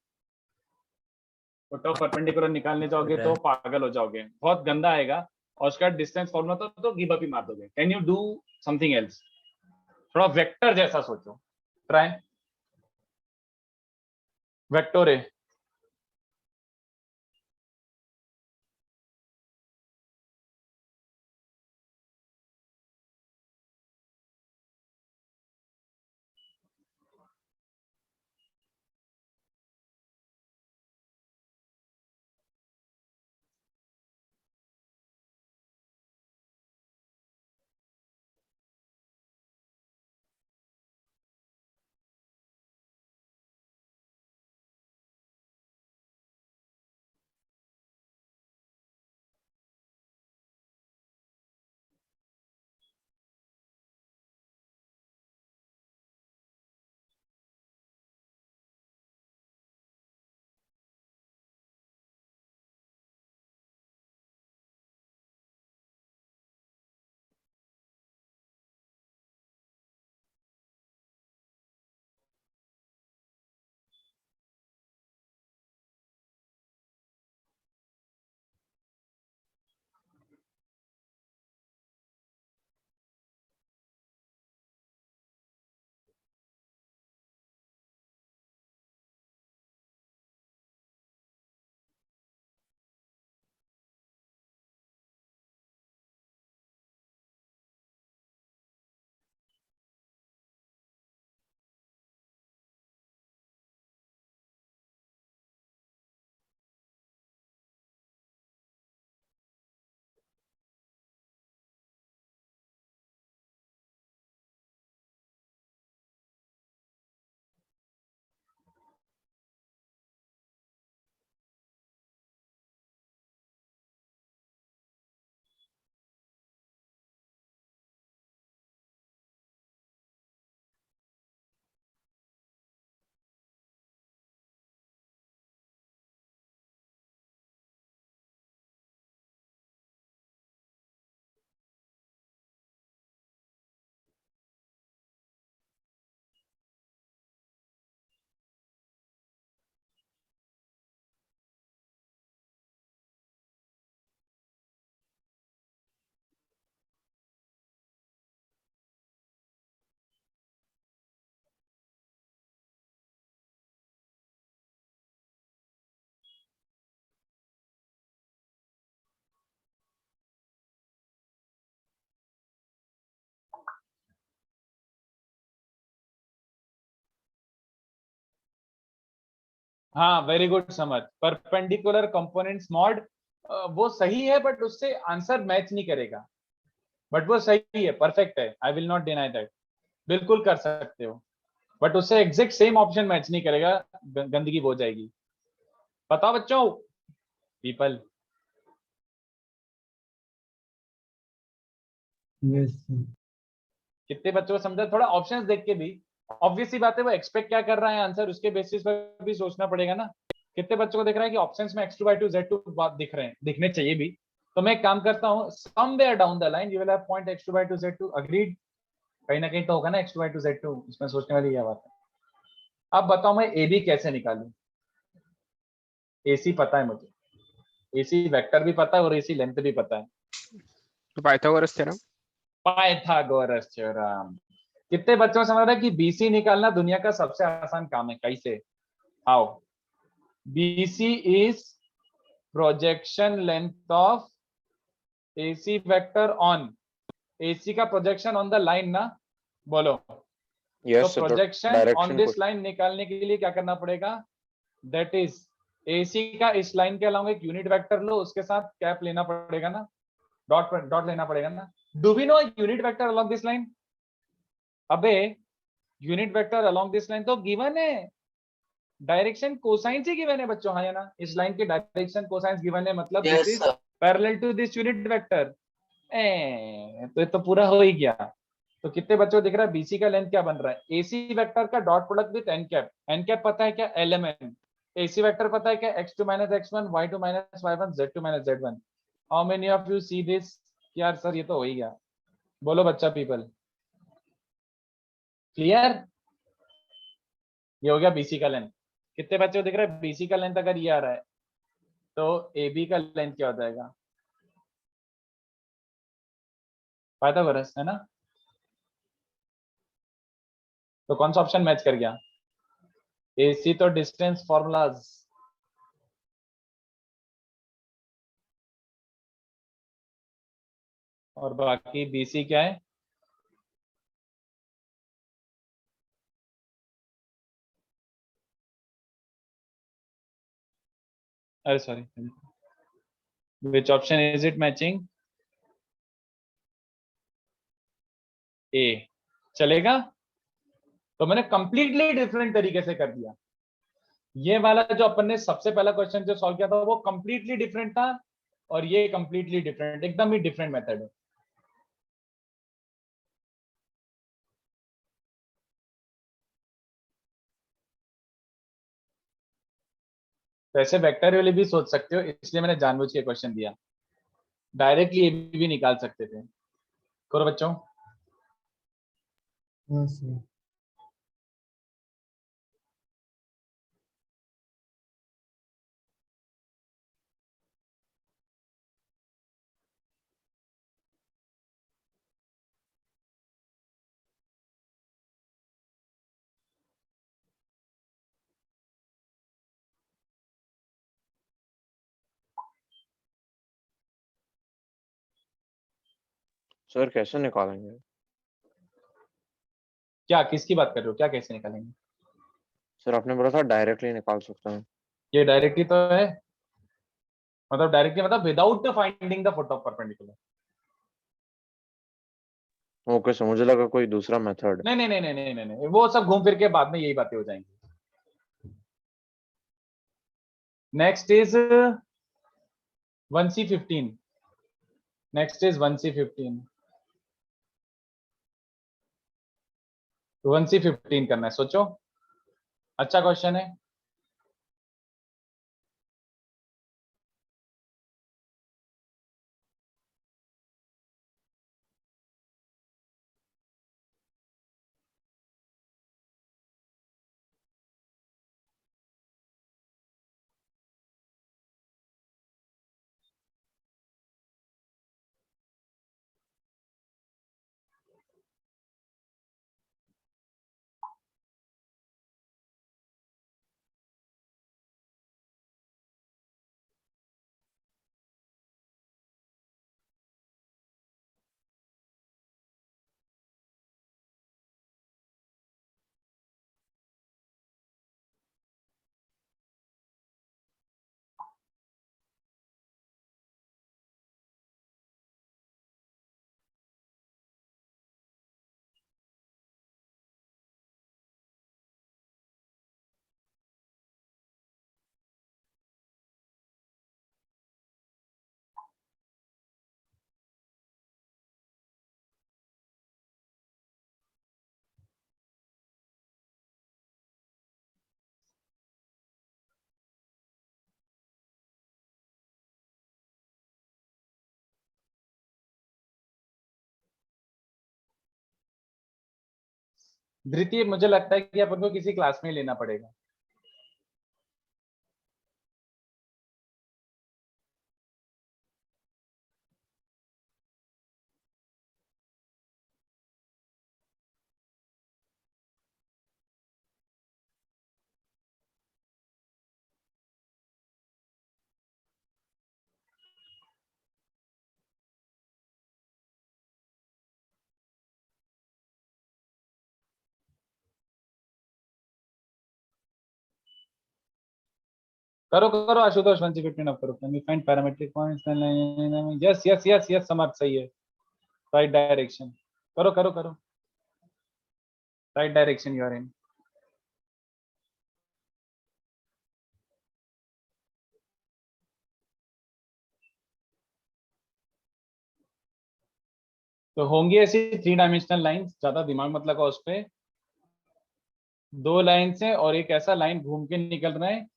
फुट ऑफ परपेंडिकुलर निकालने जाओगे तो पागल हो जाओगे, बहुत गंदा आएगा, और उसका डिस्टेंस फॉर्मूला तो गिव अप ही मार दोगे। Can you do something else, थोड़ा वेक्टर जैसा सोचो, ट्राई वेक्टोरे। हाँ वेरी गुड समझ, परपेंडिकुलर कंपोनेंट्स मॉड, वो सही है बट उससे आंसर मैच नहीं करेगा, बट वो सही है, परफेक्ट है, I will not deny that, बिल्कुल कर सकते हो, बट उससे एग्जैक्ट सेम ऑप्शन मैच नहीं करेगा, गंदगी हो जाएगी। बताओ बच्चों, पीपल Yes, sir. कितने बच्चों को समझा? थोड़ा ऑप्शंस देख के भी, ऑब्वियस सी बात है वो एक्सपेक्ट क्या कर रहा है आंसर, उसके बेसिस पर भी सोचना पड़ेगा ना। कितने बच्चों को दिख रहा है कि ऑप्शंस में x2/2 z2 बात दिख रहे हैं, दिखने चाहिए भी। तो मैं एक काम करता हूँ, somewhere down the line you will have point x2/2 z2, agreed? कहीं ना कहीं तो होगा ना x2/2 z2, इसमें सोचने वाली क्या बात है। अब बताओ मैं ए बी कैसे निकालूं? AC पता है मुझे, AC वेक्टर भी पता है और AC लेंथ भी पता है, पाइथागोरस थ्योरम। Pythagoras theorem. कितने बच्चों को समझ रहा है कि BC निकालना दुनिया का सबसे आसान काम है? कैसे? How? BC is projection length of AC vector on, AC का प्रोजेक्शन ऑन द लाइन ना, बोलो। तो यस सर, तो प्रोजेक्शन ऑन डायरेक्शन को दिस लाइन निकालने के लिए क्या करना पड़ेगा? दैट इज AC का इस लाइन के अलावा एक यूनिट वेक्टर लो, उसके साथ कैप लेना पड़ेगा ना, डॉट लेना पड़ेगा ना। Do we know unit vector along this line? अबे unit vector along this line तो गिवन है, डायरेक्शन कोसाइन से गिवन है बच्चों, हाँ या ना? इस लाइन के डायरेक्शन कोसाइन गिवन है, मतलब this is parallel to this unit vector. तो ये तो पूरा हो ही गया। तो कितने बच्चों को दिख रहा है BC का लेंथ क्या बन रहा है? AC वेक्टर का dot product with n cap, n cap पता है क्या? LMN। AC वेक्टर पता है क्या? x2 - x1 y2 - y1 z2 - z1। How many of you see this? यार सर ये तो हो ही गया, बोलो बच्चा पीपल, क्लियर? ये हो गया BC का लेंथ। कितने बच्चों को दिख रहा है BC का लेंथ अगर ये आ रहा है तो AB का लेंथ क्या हो जाएगा? पाइथागोरस है ना? तो कौन सा ऑप्शन मैच कर गया? AC तो डिस्टेंस फॉर्मूलाज, और बाकी BC क्या है? अरे sorry, which option is it matching? A चलेगा? तो मैंने कंप्लीटली डिफरेंट तरीके से कर दिया। ये वाला जो अपन ने सबसे पहला क्वेश्चन जो सॉल्व किया था वो कंप्लीटली डिफरेंट था, और ये कंप्लीटली डिफरेंट, एकदम ही डिफरेंट मेथड है। तो ऐसे वेक्टर वाले भी सोच सकते हो, इसलिए मैंने जानबूझ के क्वेश्चन दिया। डायरेक्टली ये भी निकाल सकते थे। करो बच्चों। हाँ सर। सर कैसे निकालेंगे? क्या किसकी बात कर रहे हो? क्या कैसे निकालेंगे? सर आपने बोला था डायरेक्टली निकाल सकते हैं। ये डायरेक्टली तो है, मतलब डायरेक्टली मतलब without finding the foot of perpendicular. Okay sir, मुझे लगा कोई दूसरा मेथड। नहीं नहीं नहीं नहीं नहीं नहीं नहीं, वो सब घूम फिर के बाद में यही बातें हो जाएंगी। Next is 1C15। Next is 1C15। 1C15 करना है, सोचो। अच्छा क्वेश्चन है। द्वितीय मुझे लगता है कि अपन को किसी क्लास में लेना पड़ेगा। करो करो आशुतोष, 1 से 15 करो। Can we find parametric points? Yes yes yes yes, Samarth सही है। राइट डायरेक्शन, करो करो करो, right direction you are in. तो होंगी ऐसी 3 डायमेंशनल लाइंस, ज्यादा दिमाग मत लगाओ उस पे। 2 लाइन से और एक ऐसा लाइन घूम के निकल रहा है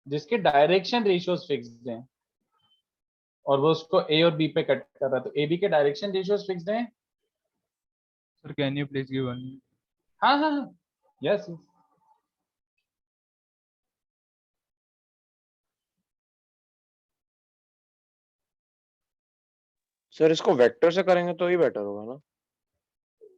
जिसके डायरेक्शन रेशियोज फिक्स्ड हैं और वो उसको ए और बी पे कट कर रहा है, तो ए बी के डायरेक्शन रेशियोज फिक्स्ड हैं। Sir, can you please give one? हाँ हाँ हाँ, यस। सर इसको वेक्टर से करेंगे तो ही बेटर होगा ना?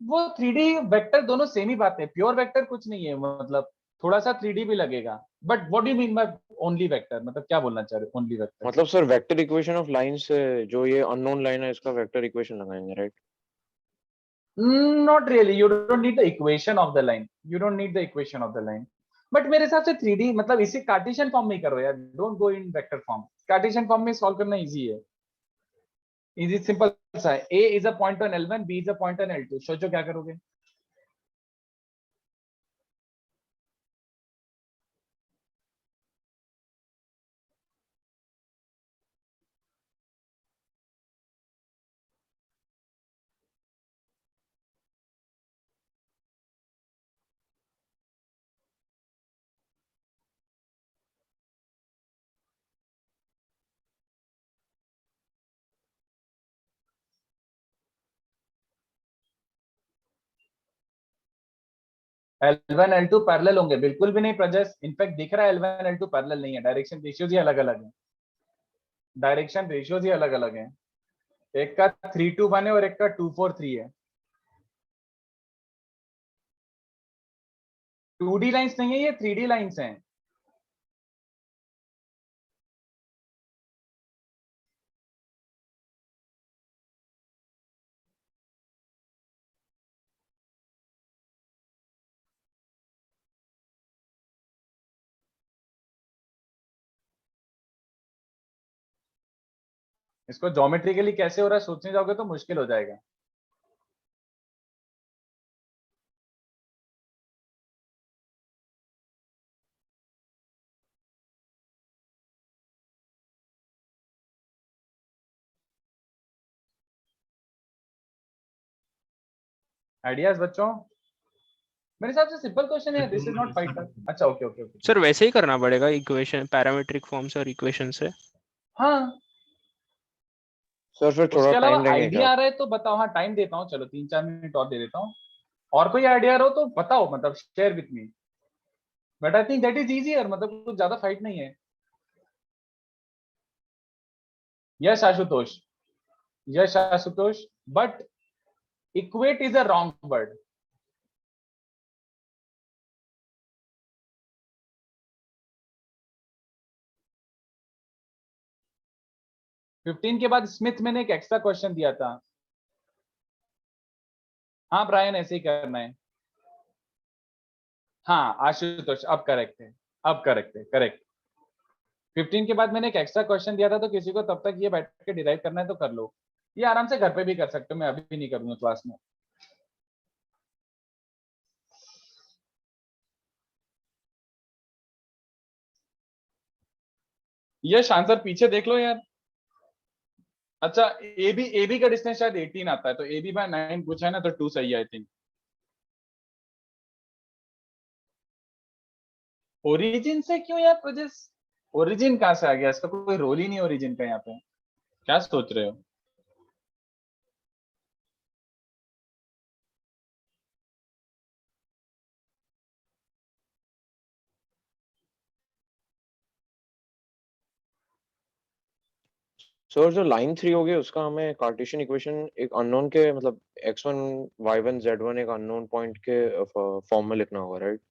वो 3D वेक्टर दोनों सेम ही बात है, प्योर वेक्टर कुछ नहीं है, मतलब थोड़ा सा 3D भी लगेगा। But what do you mean by only vector, मतलब क्या बोलना चाह रहे हो ओनली वेक्टर? मतलब sir vector equation of line से जो ये अननोन लाइन है इसका वेक्टर इक्वेशन लगाएंगे, right? Not really, you don't need the equation of the line, you don't need the equation of the line. But मेरे हिसाब से 3D मतलब इसे कार्टेशियन फॉर्म में ही करो यार, don't go in vector form. Cartesian form में सॉल्व करना इजी है, इजी सिंपल सा है। A is a point on L1, B is a point on L2, सोचो क्या करोगे? L1 L2 पैरेलल होंगे? बिल्कुल भी नहीं प्रजस, इनफैक्ट दिख रहा है L1 L2 पैरेलल नहीं है, डायरेक्शन रेशियोज ही अलग अलग है, डायरेक्शन रेशियोज ही अलग अलग है। एक का 3-2-1 है और एक का 2-4-3 है। 2D लाइंस नहीं है ये, 3D लाइंस हैं। इसको ज्योमेट्रिकली कैसे हो रहा है सोचने जाओगे तो मुश्किल हो जाएगा। आइडियाज बच्चों? मेरे हिसाब से सिंपल क्वेश्चन है, दिस इज नॉट फाइटर। अच्छा ओके ओके ओके सर वैसे ही करना पड़ेगा इक्वेशन, पैरामीट्रिक फॉर्म से और इक्वेशन से। हाँ, सर फिर थोड़ा उसके अलावा टाइम देंगे क्या? आइडिया आ रहा है तो बताओ। हाँ टाइम देता हूँ, चलो 3-4 मिनट और दे देता हूँ। और कोई आइडिया रहो तो बताओ, मतलब share with me. But I think that is easier, मतलब कुछ ज्यादा फाइट नहीं है। Yes Ashutosh, yes Ashutosh, but equate is a wrong word. Fifteen के बाद स्मिथ मैंने एक एक्स्ट्रा क्वेश्चन दिया था। हाँ ब्रायन, ऐसे ही करना है। हाँ आशुतोष, अब करेक्ट है, अब करेक्ट है, करेक्ट। 15 के बाद मैंने एक एक्स्ट्रा क्वेश्चन दिया था, तो किसी को तब तक ये बैठ के डिराइव करना है तो कर लो। ये आराम से घर पे भी कर सकते हो, मैं अभी भी नहीं करूंगा क्लास में। यश आंसर पीछे देख लो यार। अच्छा ए बी का डिस्टेंस शायद 18 आता है, तो ए बी बाय 9 पूछा है ना, तो 2 सही है आई थिंक। ओरिजिन से क्यों यार प्रजेश? ओरिजिन कहाँ से आ गया? इसका कोई रोल ही नहीं ओरिजिन का यहाँ पे, क्या सोच रहे हो? सर जो लाइन 3 होगी उसका हमें कार्टेशियन इक्वेशन एक अननोन के मतलब x1 y1 z1 एक अननोन पॉइंट के फॉर्म में लिखना होगा, राइट?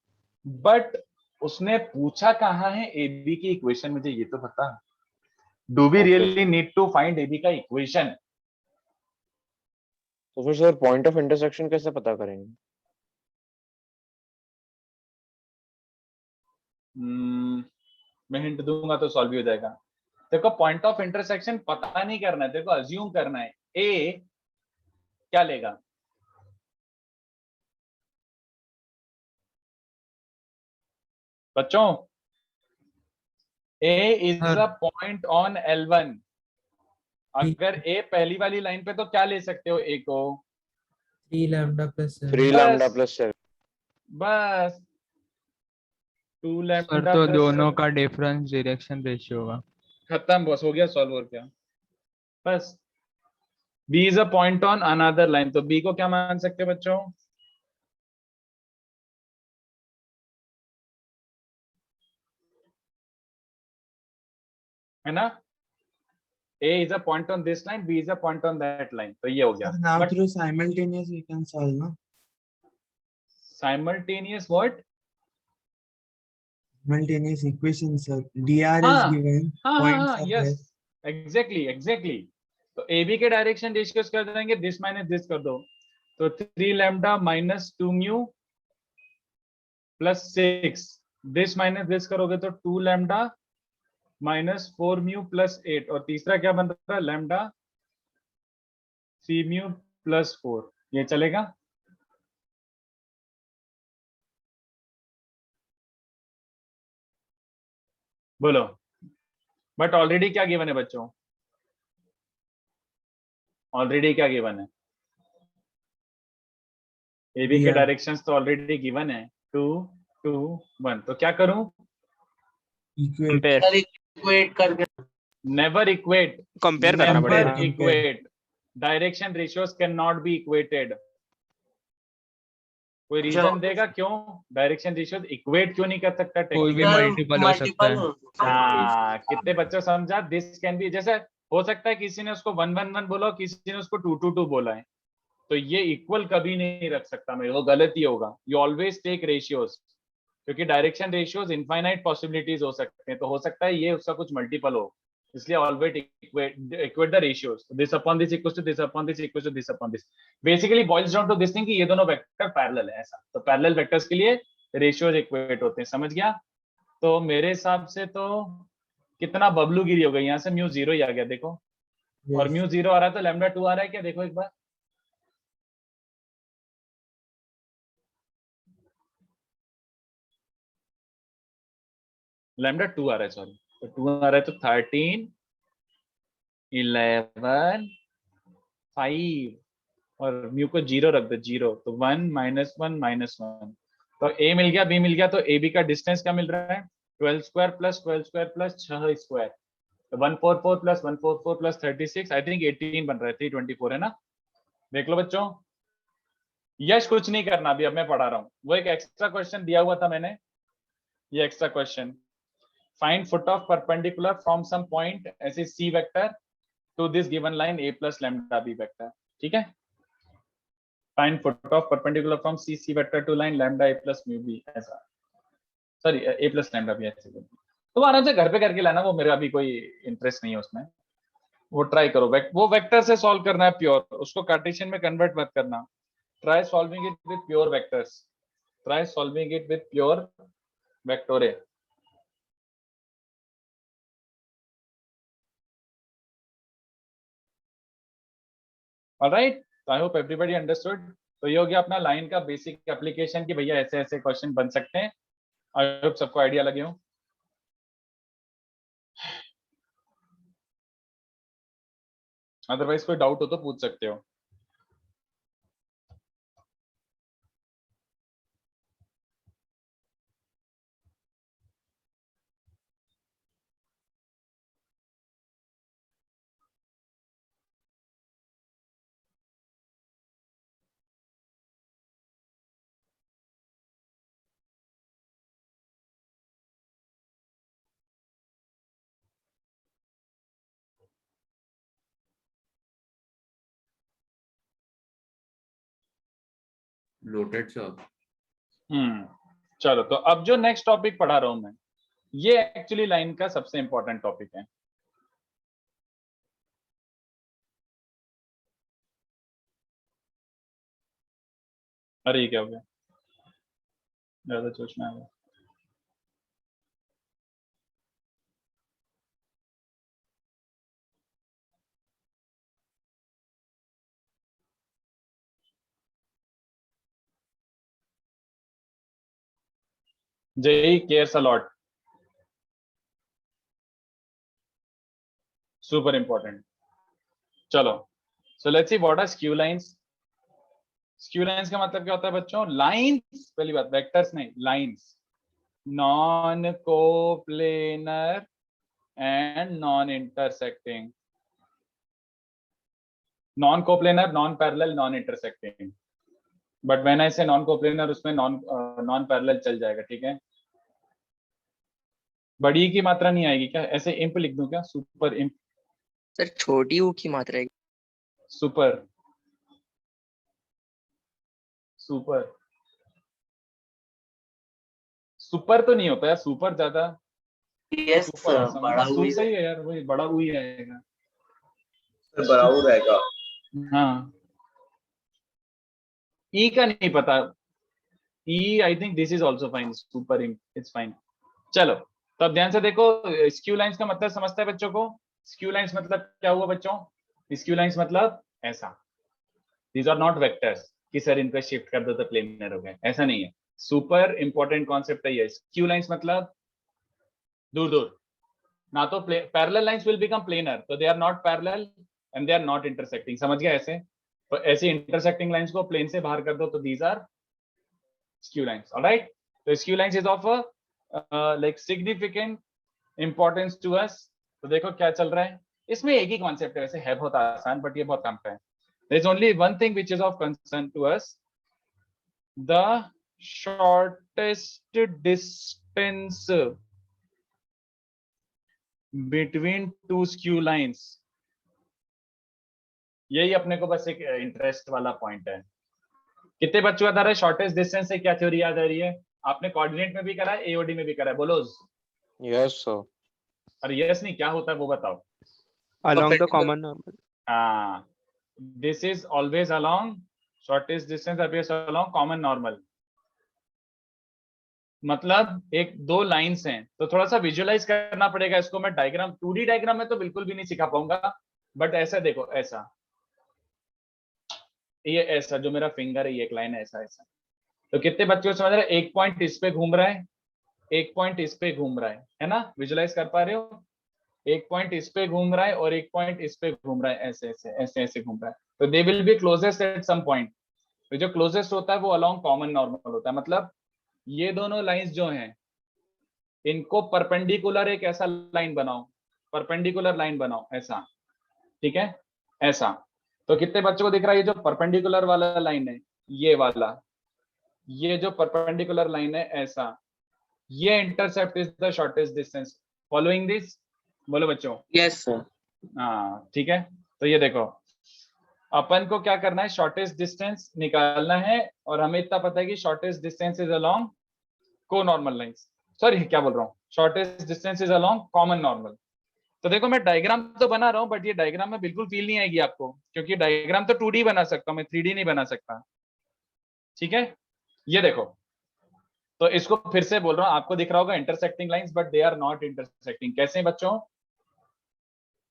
बट उसने पूछा कहाँ है AB की इक्वेशन, मुझे ये तो पता। Do we Okay. Really need to find AB का इक्वेशन? तो फिर सर पॉइंट ऑफ इंटरसेक्शन कैसे पता करेंगे? मैं हिंट दूंगा तो सॉल्व भी हो जाएगा। देखो पॉइंट ऑफ इंटरसेक्शन पता नहीं करना है, देखो अज्यूम करना है ए क्या लेगा। बच्चों A is Sir. A point on L1। अगर A पहली वाली लाइन पे तो क्या ले सकते हो A को? 3 lambda plus 3 7. लैम्डा बस प्लस 7। बस 2 सर लैम्डा तो प्लस दोनों का डिफरेंस डायरेक्शन रेशियो होगा। खत्म, बस हो गया सॉल्व। और क्या, बस B is a point on another line, तो B को क्या मान सकते हैं बच्चों? है ना, A is a point on this line, B is a point on that line, तो ये हो गया। Sir, now But through simultaneous we can solve, no? simultaneous what? Simultaneous equations, sir. dr is हाँ given, हाँ हाँ points हाँ, are yes there. Exactly exactly. तो AB के डायरेक्शन रेशियोज कर देंगे, दिस माइनस दिस कर दो, तो 3 lambda minus 2 mu plus 6, this minus this करोगे तो 2 लैम्डा माइनस 4 म्यू प्लस 8, और तीसरा क्या बन रहा है, लैम्डा सी म्यू प्लस 4। ये चलेगा? बोलो। बट ऑलरेडी क्या गिवन है बच्चों? ऑलरेडी क्या गिवन है? AB के dr. डायरेक्शंस तो ऑलरेडी गिवन है, 2 2 1। तो क्या करूं? Equate. कंपेयर इक्वेट करके नेवर इक्वेट, कंपेयर करना नेवर पड़ेगा। Compare. Equate. Direction ratios can not be equated. कोई रीजन देगा क्यों डायरेक्शन रेशियोज इक्वेट क्यों नहीं कर सकता कोई भी टेक्निकली? मल्टीपल हो सकता है। कितने बच्चे समझा? दिस कैन बी, जैसे हो सकता है किसी ने उसको 1 1 1 बोला, किसी ने उसको 2 2 2 बोला है, तो ये इक्वल कभी नहीं रख सकता मैं, वो गलत ही होगा। यू ऑलवेज टेक रेशियोज, क्योंकि डायरेक्शन रेशियोज इनफाइनाइट पॉसिबिलिटीज हो सकते हैं, तो हो सकता है ये उसका कुछ मल्टीपल हो, इसलिए always equate the ratios. This upon this equals to this upon this equals to this upon this, basically boils down to this thing कि ये दोनों वेक्टर पैरेलल है ऐसा, तो पैरेलल वेक्टर्स के लिए रेशियोज इक्वेट होते हैं। समझ गया? तो मेरे हिसाब से तो कितना बबलू गिरी हो गई, यहाँ से म्यू 0 ही आ गया देखो, और Yes. म्यू 0 आ रहा है तो लैम्डा 2 आ रहा है क्या, देखो एक बार। लैम्डा 2 आ रहा है, सॉरी, तो 2 आ रहा है, तो 13 11 5, और म्यू को 0 रख दो, 0, तो 1 -1 -1, तो A मिल गया, B मिल गया, तो AB का डिस्टेंस क्या मिल रहा है, 12 square plus 12 square plus 6 square, तो 144 प्लस 144 प्लस 36, आई थिंक 18 बन रहा है, 324 है ना। देख लो बच्चों, यश कुछ नहीं करना अभी, अब मैं पढ़ा रहा हूँ। वो एक एक्स्ट्रा क्वेश्चन दिया हुआ था मैंने, ये extra question, find foot of perpendicular from some point ऐसे C vector to this given line A plus lambda B vector, ठीक है। Find foot of perpendicular from C vector to line lambda A plus mu B, ऐसा, sorry A plus lambda B, ऐसे। तो आराम से घर पे करके लाना, वो मेरा अभी कोई इंटरेस्ट नहीं है उसमें, वो ट्राई करो। वो वेक्टर से सॉल्व करना है प्योर, उसको कार्टेशियन में कन्वर्ट मत करना। Try solving it with pure vectors, try solving it with pure vectors. Alright, I hope everybody understood. तो ये हो गया अपना लाइन का बेसिक एप्लीकेशन कि भैया ऐसे ऐसे क्वेश्चन बन सकते हैं। आई होप सबको आइडिया लगे हो। अदरवाइज कोई डाउट हो तो पूछ सकते हो। Noted, sir. चलो, तो अब जो नेक्स्ट टॉपिक पढ़ा रहा हूं मैं, ये एक्चुअली लाइन का सबसे इंपॉर्टेंट टॉपिक है। अरे ये क्या हो गया, ज्यादा सोचना है। Jay cares a lot. Super important. चलो, so let's see what are skew lines. Skew lines का मतलब क्या होता है बच्चों? Lines, पहली बात, vectors नहीं, lines. Non-coplanar and non-intersecting. Non-coplanar, non-parallel, non-intersecting. But when I say non-coplanar, उसमें non-parallel चल जाएगा, ठीक है? बड़ी की मात्रा नहीं आएगी क्या? ऐसे imp लिख दूं क्या? Super imp. सर छोटी u की मात्रा है। सुपर सुपर सुपर तो नहीं होता है, सुपर ज्यादा। यस बड़ा हुई सही है यार, वही बड़ा हुई आएगा, बड़ा हो रहेगा। हाँ। ई का नहीं पता, E I think this is also fine, super it's fine. चलो, तो अब ध्यान से देखो, स्क्यू लाइंस का मतलब समझता है बच्चों को? स्क्यू लाइंस मतलब क्या हुआ बच्चों? स्क्यू लाइंस मतलब ऐसा, दीज आर नॉट वेक्टर्स कि सर इनको शिफ्ट कर दो तो प्लेनर हो गए, ऐसा नहीं है। सुपर इंपॉर्टेंट कॉन्सेप्ट है ये। स्क्यू लाइंस मतलब दूर दूर, ना तो parallel lines will become planar, so they are not parallel and they are not intersecting, समझ गया? ऐसे तो ऐसी इंटरसेक्टिंग लाइंस को प्लेन से बाहर कर दो तो these are skew lines, alright? तो skew lines is of like significant importance to us. तो देखो क्या चल रहा है इसमें, एक ही कॉन्सेप्ट है, वैसे है बहुत आसान बट ये बहुत काम का है। There is only one thing which is of concern to us, the shortest distance between two skew lines. यही अपने को बस एक इंटरेस्ट वाला पॉइंट है। कितने बच्चों बता रहे शॉर्टेस्ट डिस्टेंस से क्या थ्योरी याद आ रही है? आपने कोऑर्डिनेट में भी करा है, एओडी में भी करा है, बोलो। Yes sir. अरे यस नहीं, क्या होता है वो बताओ। along the common normal. हाँ, this is always along shortest distance appears along common normal. मतलब एक दो लाइंस हैं, तो थोड़ा सा विजुअलाइज करना पड़ेगा इसको। मैं डायग्राम 2D डायग्राम में तो बिल्कुल भी नहीं सिखा पाऊंगा, बट ऐसा देखो, ऐसा ये ऐसा जो मेरा फिंगर है, ये एक लाइन है, ऐसा ऐसा। तो कितने बच्चों समझ रहे हैं? एक पॉइंट इस पे घूम रहा है, एक पॉइंट इस पे घूम रहा है ना? विजुअलाइज कर पा रहे हो? एक पॉइंट इस पे घूम रहा है और एक पॉइंट इस पे घूम रहा है, ऐसे ऐसे ऐसे ऐसे घूम रहा है। तो they will be closest at some point. तो जो क्लोजेस्ट होता है वो अलोंग कॉमन नॉर्मल होता है। मतलब ये दोनों लाइंस जो हैं, इनको परपेंडिकुलर एक ऐसा लाइन बनाओ, परपेंडिकुलर लाइन बनाओ ऐसा, ठीक है? ऐसा। तो कितने बच्चों को दिख रहा है ये जो परपेंडिकुलर वाला लाइन है, ये वाला, ये जो परपेंडिकुलर लाइन है ऐसा, ये intercept is the shortest distance. Following this? बोलो बच्चों। Yes sir. हाँ ठीक है। तो ये देखो, अपन को क्या करना है, शॉर्टेस्ट डिस्टेंस निकालना है, और हमें इतना पता है कि शॉर्टेस्ट डिस्टेंस इज अलोंग को नॉर्मल लाइंस, सॉरी क्या बोल रहा हूँ, shortest distance is along common normal. तो देखो मैं डायग्राम तो बना रहा हूँ, बट ये डायग्राम में बिल्कुल फील नहीं आएगी आपको, क्योंकि डायग्राम तो 2D बना सकता हूँ मैं, 3D नहीं बना सकता, ठीक है? ये देखो, तो इसको फिर से बोल रहा हूँ, आपको दिख रहा होगा intersecting lines, but they are not intersecting. कैसे बच्चों,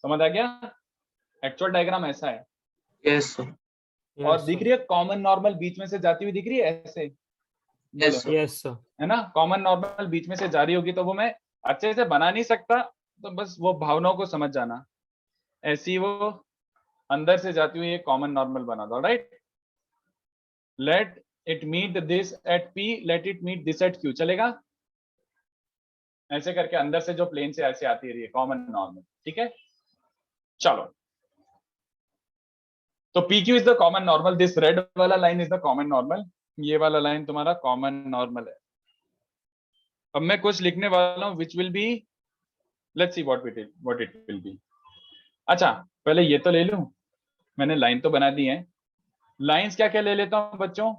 समझ आ गया? एक्चुअल डायग्राम ऐसा है। Yes sir. और दिख रही है कॉमन नॉर्मल बीच में से जाती हुई, दिख रही है ऐसे? Yes sir. है ना? कॉमन नॉर्मल बीच में से जा रही होगी, तो वो मैं अच्छे से बना नहीं सकता, तो बस वो भावनाओं को समझ जाना। ऐसी वो अंदर से जाती हुई एक कॉमन नॉर्मल बना दो, right? Let it meet this at P, let it meet this at Q, चलेगा? ऐसे करके अंदर से जो प्लेन से ऐसे आती रही है कॉमन नॉर्मल, ठीक है? चलो, तो PQ is the common normal, this red वाला line is the common normal, ये वाला लाइन तुम्हारा कॉमन नॉर्मल है। अब मैं कुछ लिखने वाला हूं which will be, let's see what it will be। अच्छा, पहले ये तो ले लूं, मैंने लाइन तो बना दी है। लाइंस क्या क्या ले लेता हूं बच्चों?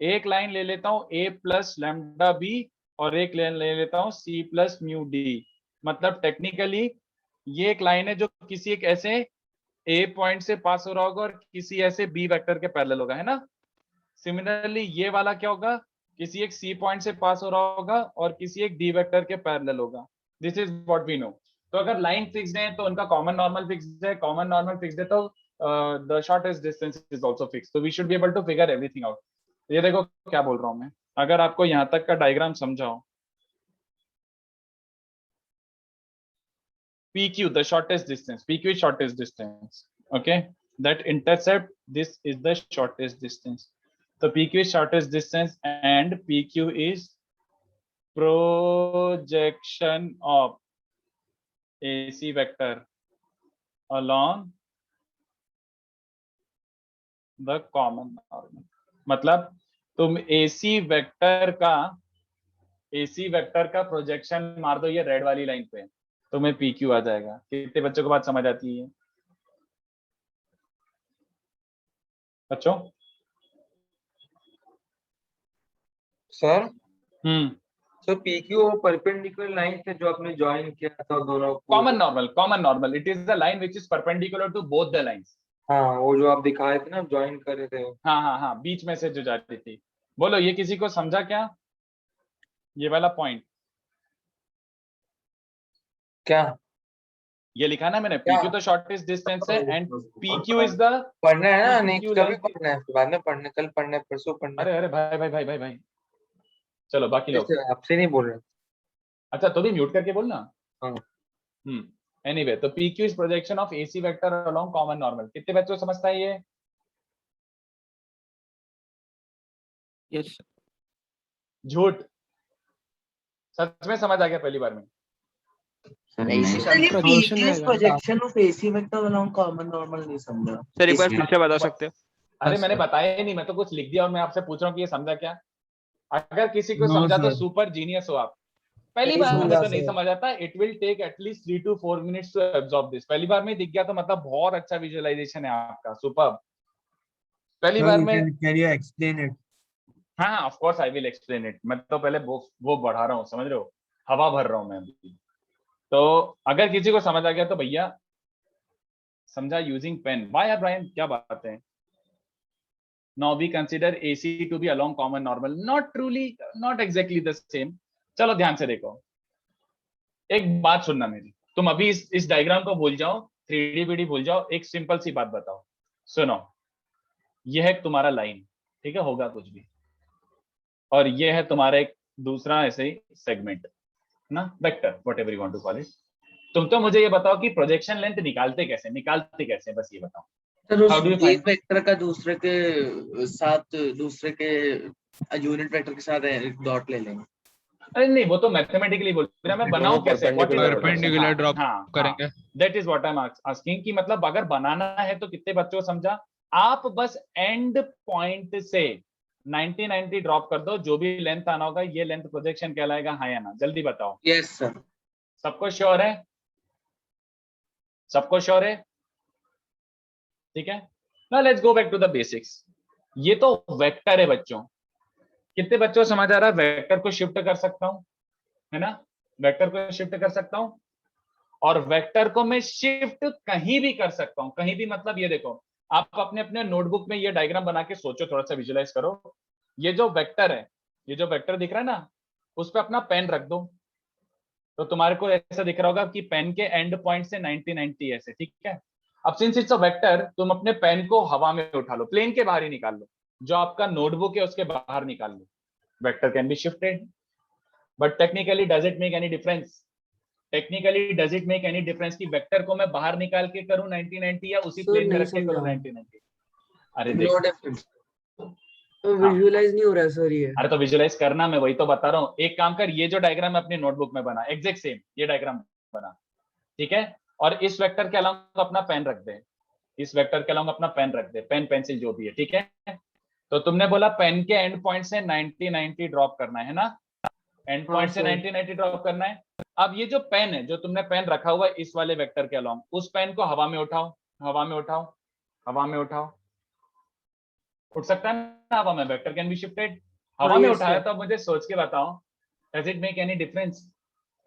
एक लाइन ले लेता हूँ a प्लस लैम्डा बी और एक लाइन ले लेता हूँ c प्लस म्यू डी। मतलब टेक्निकली ये एक लाइन है जो किसी एक ऐसे a पॉइंट से पास हो रहा होगा और किसी ऐसे b वेक्टर के पैरेलल होगा, है ना। सिमिलरली ये वाला क्या होगा, किसी एक c पॉइंट से पास हो रहा होगा और किसी एक d वेक्टर के पैरेलल होगा। This is what we know. तो अगर लाइन फिक्स्ड है तो उनका कॉमन नॉर्मल फिक्स्ड है, कॉमन नॉर्मल फिक्स्ड है तो the shortest distance is also fixed. तो we should be able to figure everything out. ये देखो क्या बोल रहा हूं मैं, अगर आपको यहां तक का डायग्राम समझाओ, PQ, the shortest distance, PQ is shortest distance, okay, that intercept, this is the shortest distance. So PQ is shortest distance and PQ is projection of AC vector along the common normal. मतलब तुम AC वेक्टर का प्रोजेक्शन मार दो ये रेड वाली लाइन पे, तुम्हें PQ आ जाएगा। कितने बच्चों को बात समझ आती है बच्चों? सर हम्म, तो PQ परपेंडिकुलर लाइन से जो आपने ज्वाइन किया था दोनों को। Common normal, it is the line which is perpendicular to both the lines. हाँ वो जो आप दिखाए थे ना, ज्वाइन कर रहे थे। हाँ, बीच में से जो जाती थी। बोलो ये किसी को समझा क्या, ये वाला पॉइंट? क्या ये लिखा ना मैंने, PQ तो शॉर्टेस्ट डिस्टेंस है एंड PQ इज द, पढ़ना है ना, PQ नेक्स्ट कभी पढ़ना है, बाद में पढ़ना, कल पढ़ना है, परसों पढ़ना है। अरे भाई, चलो बाकी लोग। आपसे नहीं बोल रहे। अच्छा तो भी म्यूट करके बोलना। हाँ। एनीवे, तो PQ is projection of AC vector along common normal. कितने बच्चों को समझता है ये? यस झूठ, सच में समझ आ गया पहली बार में? नहीं projection projection of AC vector along common normal नहीं समझा सर, एक बार फिर से बता सकते हो? अरे मैंने बताया ही नहीं, मैं तो कुछ लिख दिया और मैं आपसे पूछ रहा हूँ कि ये समझा क्या। अगर किसी को No, समझा तो sir. सुपर जीनियस हो आप। पहली नहीं बार में समझा, तो नहीं sir. समझ आता, इट विल टेक एटलीस्ट 3 to 4 minutes to absorb this. पहली बार में दिख गया तो मतलब बहुत अच्छा विजुअलाइजेशन है आपका, सुपर। पहली Sir, बार you में can you explain it? हाँ of course I will explain it. मैं तो पहले वो बढ़ा रहा हूँ, समझ रहे हो, हवा भर रहा हूँ मैं अभी। तो अगर किसी को समझ आ गया तो भैया समझा using pen. Why are Brian, क्या बात है? Now we consider AC to be along common normal. Not truly, not exactly the same. चलो ध्यान से देखो, एक बात सुनना मेरी, तुम अभी इस डायग्राम को भूल जाओ, 3D बीडी भूल जाओ, एक सिंपल सी बात बताओ। सुनो, यह है तुम्हारा लाइन, ठीक है, होगा कुछ भी, और यह है तुम्हारा एक दूसरा ऐसे ही सेगमेंट ना, vector, whatever you want to call it. तुम तो मुझे ये बताओ कि प्रोजेक्शन लेंथ निकालते कैसे, बस ये बताओ। How do you find? एक वेक्टर का दूसरे के साथ, दूसरे के यूनिट वेक्टर के साथ डॉट ले लेंगे। अरे नहीं, वो तो मैथमेटिकली बोल रहा, मैं बनाऊं कैसे? परपेंडिकुलर ड्रॉप करेंगे। That is what I am asking कि मतलब अगर बनाना है तो कितने बच्चों को समझा? आप बस एंड पॉइंट से 90 ड्रॉप कर दो, जो भी लेंथ आना होगा ये लेंथ प्रोजेक्शन कहलाएगा, हाँ या ना? जल्दी बताओ। Yes sir. सबको श्योर है? सबको श्योर है? ठीक है, now let's go back to the basics. ये तो वेक्टर है बच्चों, कितने बच्चों को समझ आ रहा है? वेक्टर को शिफ्ट कर सकता हूं, है ना, वेक्टर को शिफ्ट कर सकता हूं, और वेक्टर को मैं शिफ्ट कहीं भी कर सकता हूं। कहीं भी मतलब ये देखो, आप अपने अपने नोटबुक में ये डायग्राम बना के सोचो, थोड़ा सा विजुअलाइज करो। ये जो वेक्टर है, ये जो वेक्टर दिख रहा है ना, उस पर अपना पेन रख दो, तो तुम्हारे को ऐसा दिख रहा होगा कि पेन के एंड पॉइंट से 90 ऐसे, ठीक है। अब सिंस इट्स अ वेक्टर, तुम अपने पेन को हवा में उठा लो, प्लेन के बाहर ही निकाल लो, जो आपका नोटबुक है उसके बाहर निकाल लो। Vector can be shifted, but technically does it make any difference? Technically does it make any difference कि वेक्टर को मैं बाहर निकाल के करूं 90 या उसी प्लेन में रख के करूं 90? अरे नो डिफरेंस, तो विजुअलाइज नहीं हो रहा है सर ये। अरे तो विजुअलाइज करना, मैं वही तो बता रहा हूँ। एक काम कर, ये जो डायग्राम है अपनी नोटबुक में बना, एग्जैक्ट सेम ये डायग्राम बना, ठीक है, और इस वेक्टर के अलावा अपना पेन रख दे, इस वेक्टर के अलावा अपना पेन रख दे, पेन पेंसिल जो भी है, ठीक है। तो तुमने बोला पेन के एंड पॉइंट से 90 ड्रॉप करना है ना, एंड पॉइंट से 90 ड्रॉप करना है। अब ये जो पेन है, जो तुमने पेन रखा हुआ है इस वाले वेक्टर के अलावा, उस पेन को हवा में उठाओ, हवा में उठाओ, हवा में उठाओ, उठ सकता है ना हवा में, वेक्टर कैन बी शिफ्टेड। हवा में yes, उठाया sir. तो अब मुझे सोच के बताओ, does it make any difference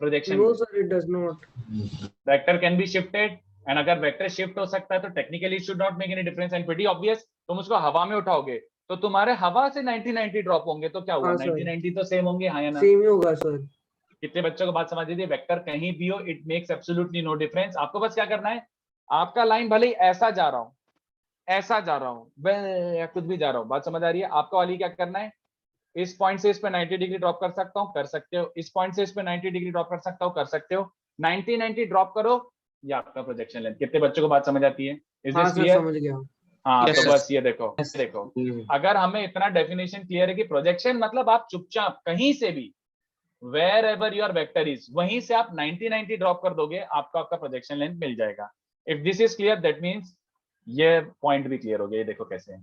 projection No, में? sir, it does not. Vector can be shifted, and अगर वेक्टर शिफ्ट हो सकता है तो technically it should not make any difference, and pretty obvious, तुम उसको हवा में उठाओगे तो तुम्हारे हवा से 90-90 ड्रॉप होंगे, तो क्या हुआ, हाँ, sir. 90-90 तो सेम होंगे, हाँ या ना? Same ही होगा sir. कितने बच्चों को बात समझ लीजिए, वेक्टर कहीं भी हो it makes absolutely no difference. आपको बस क्या करना है, आपका लाइन भले ही ऐसा जा रहा हूं, ऐसा जा रहा हूं, या कुछ भी जा रहा हूं, बात समझ आ रही है? आपका वाली क्या करना है, इस पॉइंट से इस पे 90 डिग्री ड्रॉप कर सकता हूं, कर सकते हो, इस पॉइंट से इस पे 90 डिग्री ड्रॉप कर सकता हूं, कर सकते हो, 90-90 ड्रॉप करो, ये आपका प्रोजेक्शन लेंथ। कितने बच्चों को बात समझ आती है? इज हाँ दिस sir, क्लियर? समझ गया. हाँ Yes, तो sir. बस ये देखो, देखो अगर हमें इतना डेफिनेशन क्लियर है कि प्रोजेक्शन मतलब आप चुपचाप कहीं से भी wherever your vector is, वहीं से आप 90-90 ड्रॉप कर दोगे, आपको आपका प्रोजेक्शन लेंथ मिल जाएगा। If this is clear that means ये पॉइंट भी क्लियर हो गया। ये देखो कैसे है,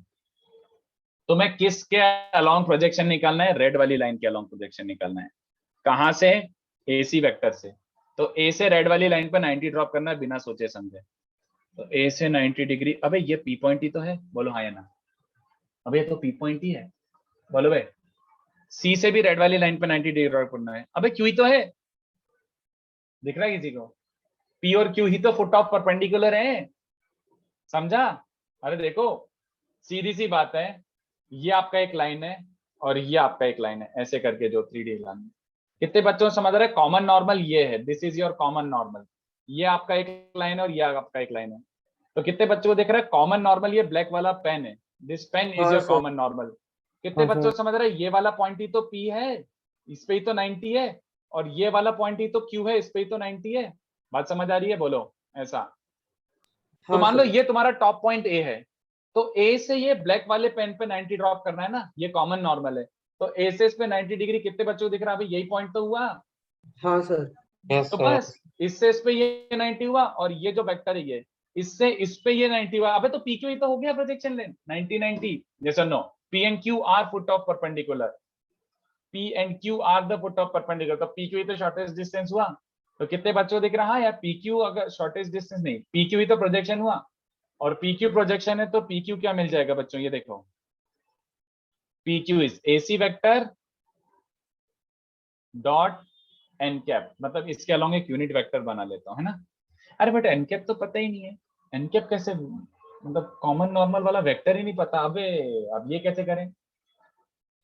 तो मैं किसके अलोंग प्रोजेक्शन निकालना है, रेड वाली लाइन के अलोंग प्रोजेक्शन निकालना है। कहां से? AC वेक्टर से। तो A से रेड वाली लाइन पर 90 ड्रॉप करना है बिना सोचे समझे। तो A से 90 डिग्री, अबे ये P पॉइंट ही तो है, बोलो हाँ या ना? अबे ये तो P पॉइंट ही है, बोलो भाई। C से भी रेड वाली लाइन पे 90 डिग्री ड्रॉप करना है, अबे Q ही तो है, दिख रहा है किसी को? P और Q ही तो फुट ऑफ परपेंडिकुलर है, समझा? अरे देखो सीधी सी बात है, ये आपका एक लाइन है और ये आपका एक लाइन है, ऐसे करके जो 3D लाइन है। कितने बच्चों को समझ रहे हैं? कॉमन नॉर्मल ये है, this is your common normal, ये आपका एक लाइन है और ये आपका एक लाइन है। तो कितने बच्चों को देख रहे हैं कॉमन नॉर्मल, ये ब्लैक वाला पेन है, दिस पेन इज हाँ, योर sir. Common normal. कितने हाँ, बच्चों sir. को समझ रहे हैं ये वाला पॉइंट ही तो P है, इस पे ही तो 90 है, और ये वाला पॉइंट ही तो Q है, इस पे ही तो 90 है। बात समझ आ रही है? बोलो ऐसा। तो हाँ, मान लो sir. ये तुम्हारा टॉप पॉइंट A है, तो A से ये ब्लैक वाले पेन पे 90 ड्रॉप करना है ना, ये कॉमन नॉर्मल है। तो A से इस पे 90 डिग्री कितने बच्चों को दिख रहा है? अभी यही पॉइंट तो हुआ। हाँ sir. Yes, तो sir. बस इससे इस पे ये 90 हुआ, और ये जो वेक्टर है ये इससे इस पे ये 90 हुआ। अबे तो PQ ही तो हो गया प्रोजेक्शन लेंथ 90-90। यस और no? P and Q are foot of perpendicular. P and Q are the foot of perpendicular. तो PQ ही तो शॉर्टेस्ट डिस्टेंस हुआ। तो कितने बच्चों को दिख रहा है यार, PQ अगर शॉर्टेस्ट डिस्टेंस नहीं, PQ ही तो प्रोजेक्शन हुआ, और PQ प्रोजेक्शन है तो PQ क्या मिल जाएगा बच्चों? ये देखो, PQ is AC vector dot n cap, मतलब इसके अलोंग एक यूनिट वेक्टर बना लेता हूं, है ना? अरे बट एन कैप तो पता ही नहीं है, एन कैप कैसे, मतलब कॉमन नॉर्मल वाला वेक्टर ही नहीं पता। अबे अब ये कैसे करें?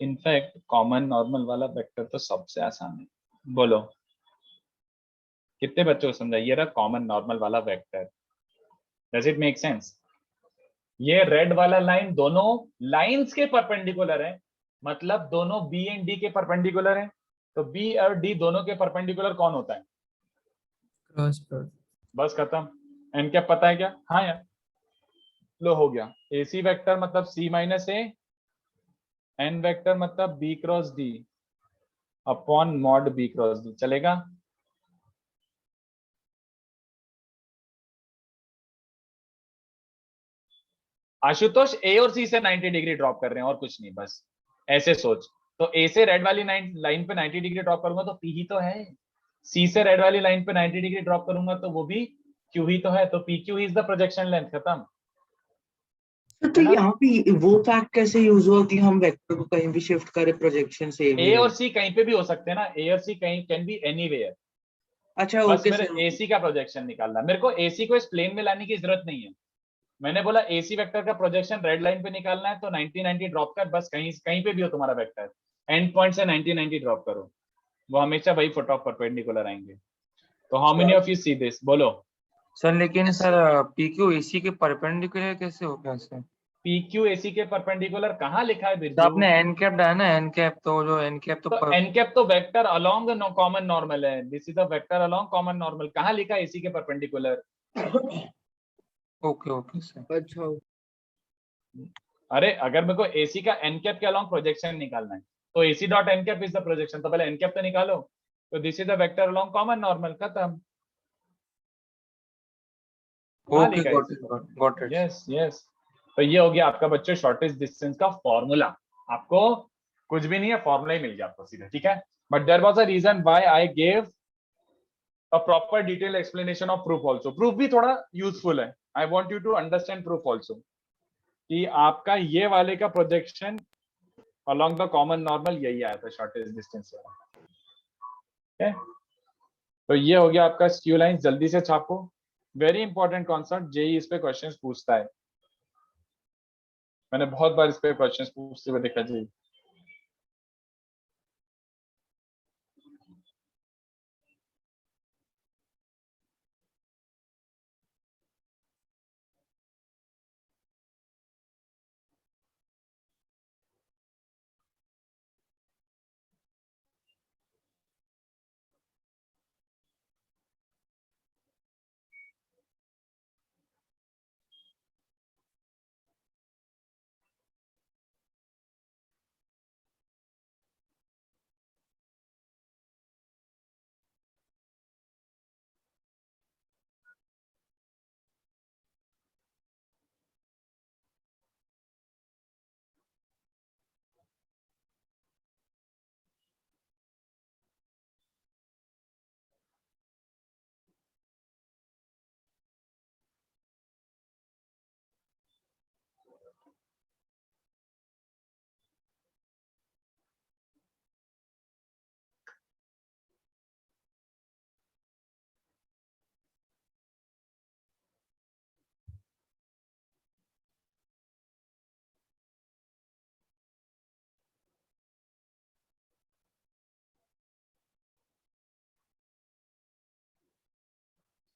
इनफैक्ट कॉमन नॉर्मल वाला वेक्टर तो सबसे आसान है, बोलो कितने बच्चों को समझा? ये रहा कॉमन नॉर्मल वाला vector. Does it make sense? ये रेड वाला लाइन दोनों लाइंस के परपेंडिकुलर है, मतलब दोनों B एंड D के परपेंडिकुलर है। तो B और D दोनों के परपेंडिकुलर कौन होता है? Cross product. बस खत्म। एन कैप पता है क्या? हाँ यार, लो हो गया। AC वेक्टर मतलब C minus A, n vector मतलब B cross D upon mod B cross D, चलेगा? आशुतोष A और C से 90 डिग्री ड्रॉप कर रहे हैं और कुछ नहीं, बस ऐसे सोच। तो A से रेड वाली लाइन पे 90 डिग्री ड्रॉप करूंगा तो P ही तो है, C से रेड वाली लाइन पे 90 डिग्री ड्रॉप करूंगा तो वो भी Q ही तो है, तो PQ is the projection length, खत्म। तो यहाँ पे वो फैक्ट कैसे यूज हुआ कि हम वेक्टर को कहीं भी शिफ्ट करें, प्रोजेक्शन सेम A और C कहीं पे भी हो सकते हैं ना, A और C कहीं कैन बी एनीवेयर। अच्छा बस ओके मेरे सर. AC का प्रोजेक्शन निकालना, मेरे को AC को इस प्लेन में लाने की जरूरत नहीं है। मैंने बोला AC वेक्टर का प्रोजेक्शन रेड लाइन पे निकालना है तो 90-90 ड्रॉप कर, बस कहीं पे भी हो तुम्हारा वेक्टर, एंड पॉइंट से 90-90 ड्रॉप करो, वो हमेशा वही फुट ऑफ परपेंडिकुलर आएंगे। तो how many of you see this? बोलो। सर लेकिन सर PQ AC के परपेंडिकुलर कैसे हो गया सर? PQ AC के परपेंडिकुलर कहाँ लिखा है तो बिरजू? आपने एन कैप डाला ना, एन कैप, तो जो एन कैप तो एन कैप तो वेक्टर अलोंग कॉमन नॉर्मल है, this is a vector along common normal. कहाँ लिखा है AC के परपेंडिकुलर? Okay okay sir. अच्छा. अरे अगर मेरे को AC का एन कैप के अलोंग प्रोजेक्शन निकालना है तो AC dot n cap is the projection, तो पहले एन कैप तो निकालो। तो this is the vector along common normal, खत्म। Okay got it. Yes yes. तो ये हो गया आपका बच्चों शॉर्टेस्ट डिस्टेंस का फॉर्मूला। आपको कुछ भी नहीं है, फॉर्मूला ही मिल गया आपको सीधे, ठीक है? But there was a reason why I gave a proper detail explanation of proof also. Proof भी थोड़ा यूजफुल है, I want you to understand proof also. कि आपका ये वाले का projection along the common normal यही आया था शॉर्टेस्ट डिस्टेंस वाला। तो ये हो गया आपका स्क्यू लाइन, जल्दी से छापो। वेरी इंपॉर्टेंट कॉन्सेप्ट, जेई इस पे क्वेश्चंस पूछता है, मैंने बहुत बार इस पे क्वेश्चंस पूछते हुए देखा जी।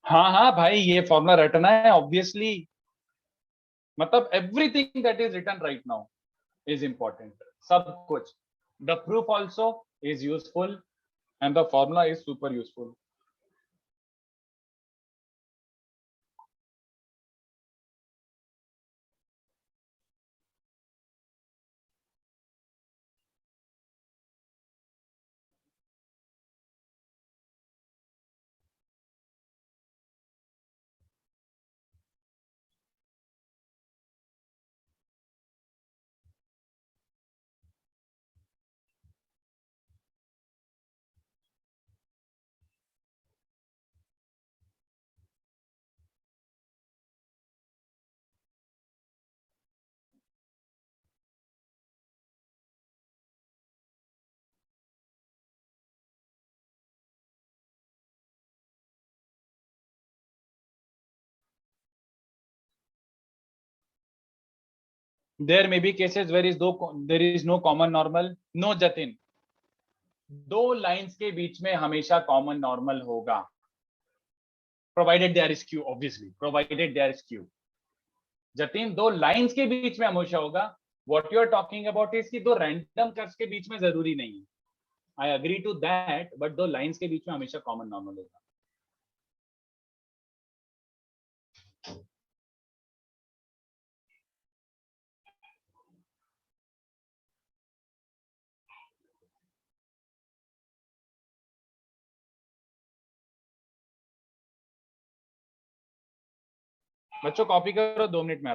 हाँ हाँ भाई, ये फॉर्मूला रटना है ऑब्वियसली, मतलब everything that is written right now is important, सब कुछ। The proof also is useful and the formula is super useful. There may be cases where there is no common normal. No Jatin, दो लाइंस के बीच में हमेशा कॉमन नॉर्मल होगा, provided there is Q, obviously provided there is Q. Jatin, दो लाइंस के बीच में हमेशा होगा। What you are talking about इज कि दो रैंडम कर्व्स के बीच में जरूरी नहीं है। I agree to that, but दो लाइंस के बीच में हमेशा कॉमन नॉर्मल होगा। बच्चों कॉपी करो, 2 मिनट में।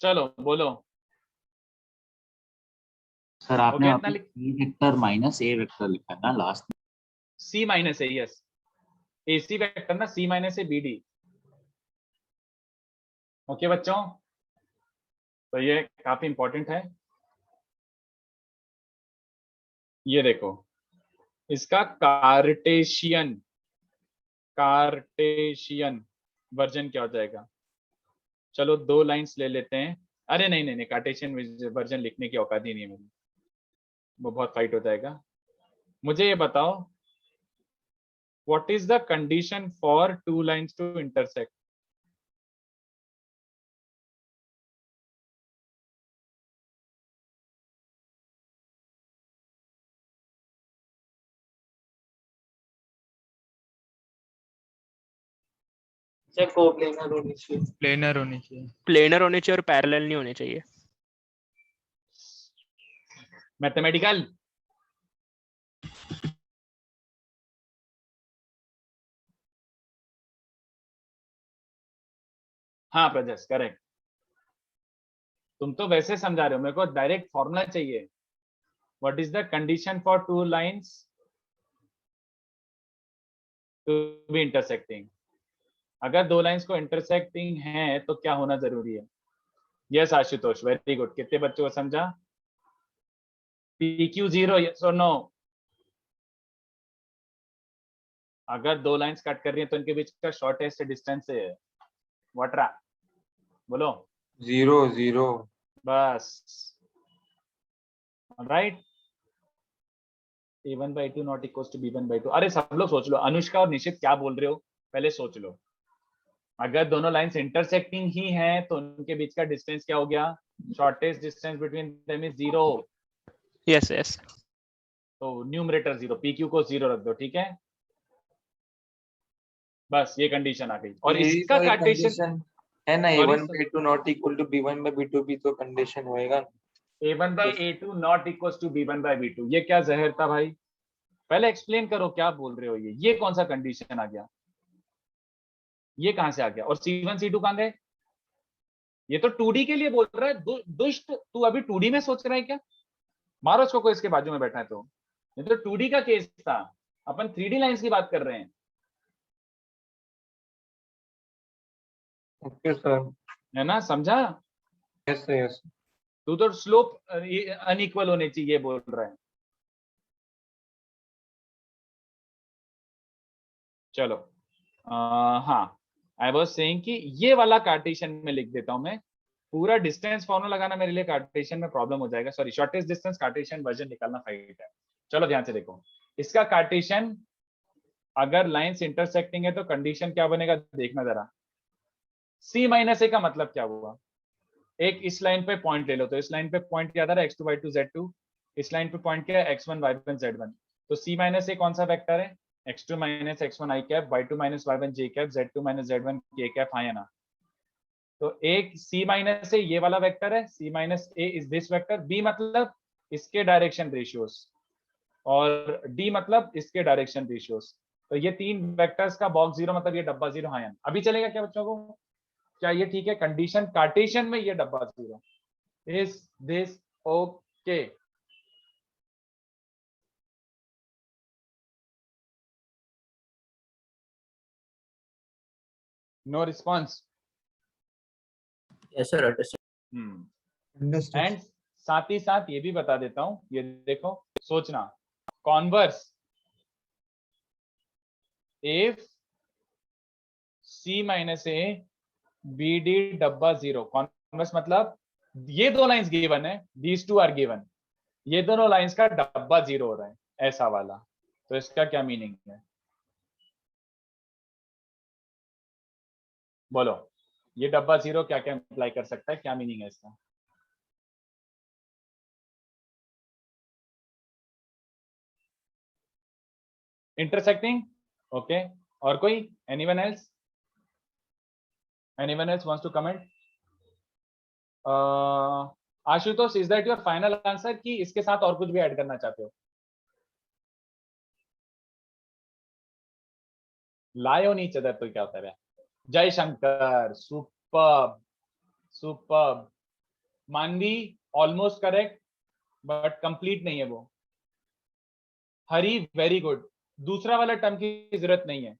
चलो बोलो। सर आपने इतना सी वेक्टर माइनस ए वेक्टर लिखा है ना लास्ट में? सी माइनस ए, यस, एसी वेक्टर ना, सी माइनस ए बीडी। ओके बच्चों, तो ये काफी इंपॉर्टेंट है। ये देखो, इसका कार्टेशियन वर्जन क्या हो जाएगा? चलो 2 लाइंस ले लेते हैं। अरे नहीं नहीं नहीं, कार्टेशियन वर्जन लिखने की औकात ही नहीं है मेरी, वो बहुत फाइट हो जाएगा। मुझे ये बताओ, what is the condition for 2 lines to intersect? Coplanar होनी चाहिए। प्लेनर होनी चाहिए। प्लेनर होने चाहिए और पैरेलल नहीं होने चाहिए। मैथमेटिकल हाँ प्रजस, करेक्ट। तुम तो वैसे समझा रहे हो, मेरे को डायरेक्ट फॉर्मूला चाहिए। What is the condition for 2 lines to be intersecting? अगर 2 लाइंस को इंटरसेक्टिंग है तो क्या होना जरूरी है? Yes Ashutosh, very good. कितने बच्चों को समझा? PQ 0, यस और नो? अगर 2 लाइंस कट कर रही है तो इनके बीच का शॉर्टेस्ट डिस्टेंस है व्हाट रहा? बोलो। 0 बस, right. A1/2 not equals to B1/2। अरे सब लोग सोच लो, अनुष्का और निशित क्या बोल रहे हो पहले सोच लो। अगर दोनों लाइंस इंटरसेक्टिंग ही हैं तो उनके बीच का डिस्टेंस क्या हो गया? Shortest distance between them is 0। Yes yes. तो न्यूमरेटर 0, PQ को 0 रख दो, ठीक है? बस ये कंडीशन आ गई। और इसका कार्टेशियन है ना, Sorry, A1/2 not equal to B1/B2 भी तो कंडीशन होएगा। A1/A2 not equals to B1/B2, ये क्या जहर था भाई? पहले एक्सप्लेन करो क्या बोल रहे हो। ये कौन सा कंडीशन आ गया? ये कहां से आ गया? और C1 C2 कहां गए? ये तो 2D के लिए बोल रहा है। दुष्ट, तू अभी 2D में सोच रहा है क्या? मारो इसको, कोई इसके बाजू में बैठा है तो। ये तो 2D का केस था, अपन 3D लाइंस की बात कर रहे हैं। Okay sir. है ना, समझा? Yes yes. तू तो स्लोप अनइक्वल होने चाहिए बोल रहा है। चलो हाँ, आई वाज सेइंग कि ये वाला कार्टेशियन में लिख देता हूं मैं। पूरा डिस्टेंस फॉर्मूला लगाना मेरे लिए कार्टेशियन में प्रॉब्लम हो जाएगा। Sorry, shortest distance Cartesian version निकालना फाइट है। चलो ध्यान से देखो, इसका कार्टेशियन अगर लाइंस इंटरसेक्टिंग है तो कंडीशन क्या बनेगा देखना जरा। C-A का मतलब क्या हुआ? एक इस लाइन पे पॉइंट ले लो, तो इस लाइन पे पॉइंट क्या था? x2 y2 z2। इस लाइन पे पॉइंट क्या है? x1 y1 z1। तो C-A कौन सा वेक्टर है? x2 - x1 i cap, y2 - y1 j cap, z2 - z1 k cap. हाँ या ना? तो एक C-A ये वाला वेक्टर है, C-A is this vector. B मतलब इसके डायरेक्शन रेशियोज, और D मतलब इसके डायरेक्शन रेशियोज। तो ये 3 वेक्टर्स का बॉक्स 0 मतलब ये डब्बा 0। हाँ या ना? अभी चलेगा क्या बच्चों को? क्या ये ठीक है? कंडीशन कार्टेशियन में ये डब्बा 0। Is this okay? No response? Yes sir, Understood. And साथ ही साथ ये भी बता देता हूं, ये देखो सोचना, कॉन्वर्स इफ C-A BD डब्बा 0, कॉन्वर्स मतलब ये 2 लाइंस गिवन है, दीज 2 आर गिवन, ये दोनों लाइंस का डब्बा 0 हो रहा है, ऐसा वाला। तो इसका क्या मीनिंग है? बोलो, ये डब्बा 0 क्या क्या इंप्लाई कर सकता है? क्या मीनिंग है इसका? Intersecting, okay. और कोई? Anyone else? Anyone else wants to comment? Ashutosh, is that your final answer कि इसके साथ और कुछ भी ऐड करना चाहते हो? लायो नीचे दर तो क्या होता है? जय शंकर, सुपर्ब सुपर्ब। मानवी ऑलमोस्ट करेक्ट बट कंप्लीट नहीं है वो। हरी वेरी गुड। दूसरा वाला टर्म की जरूरत नहीं है।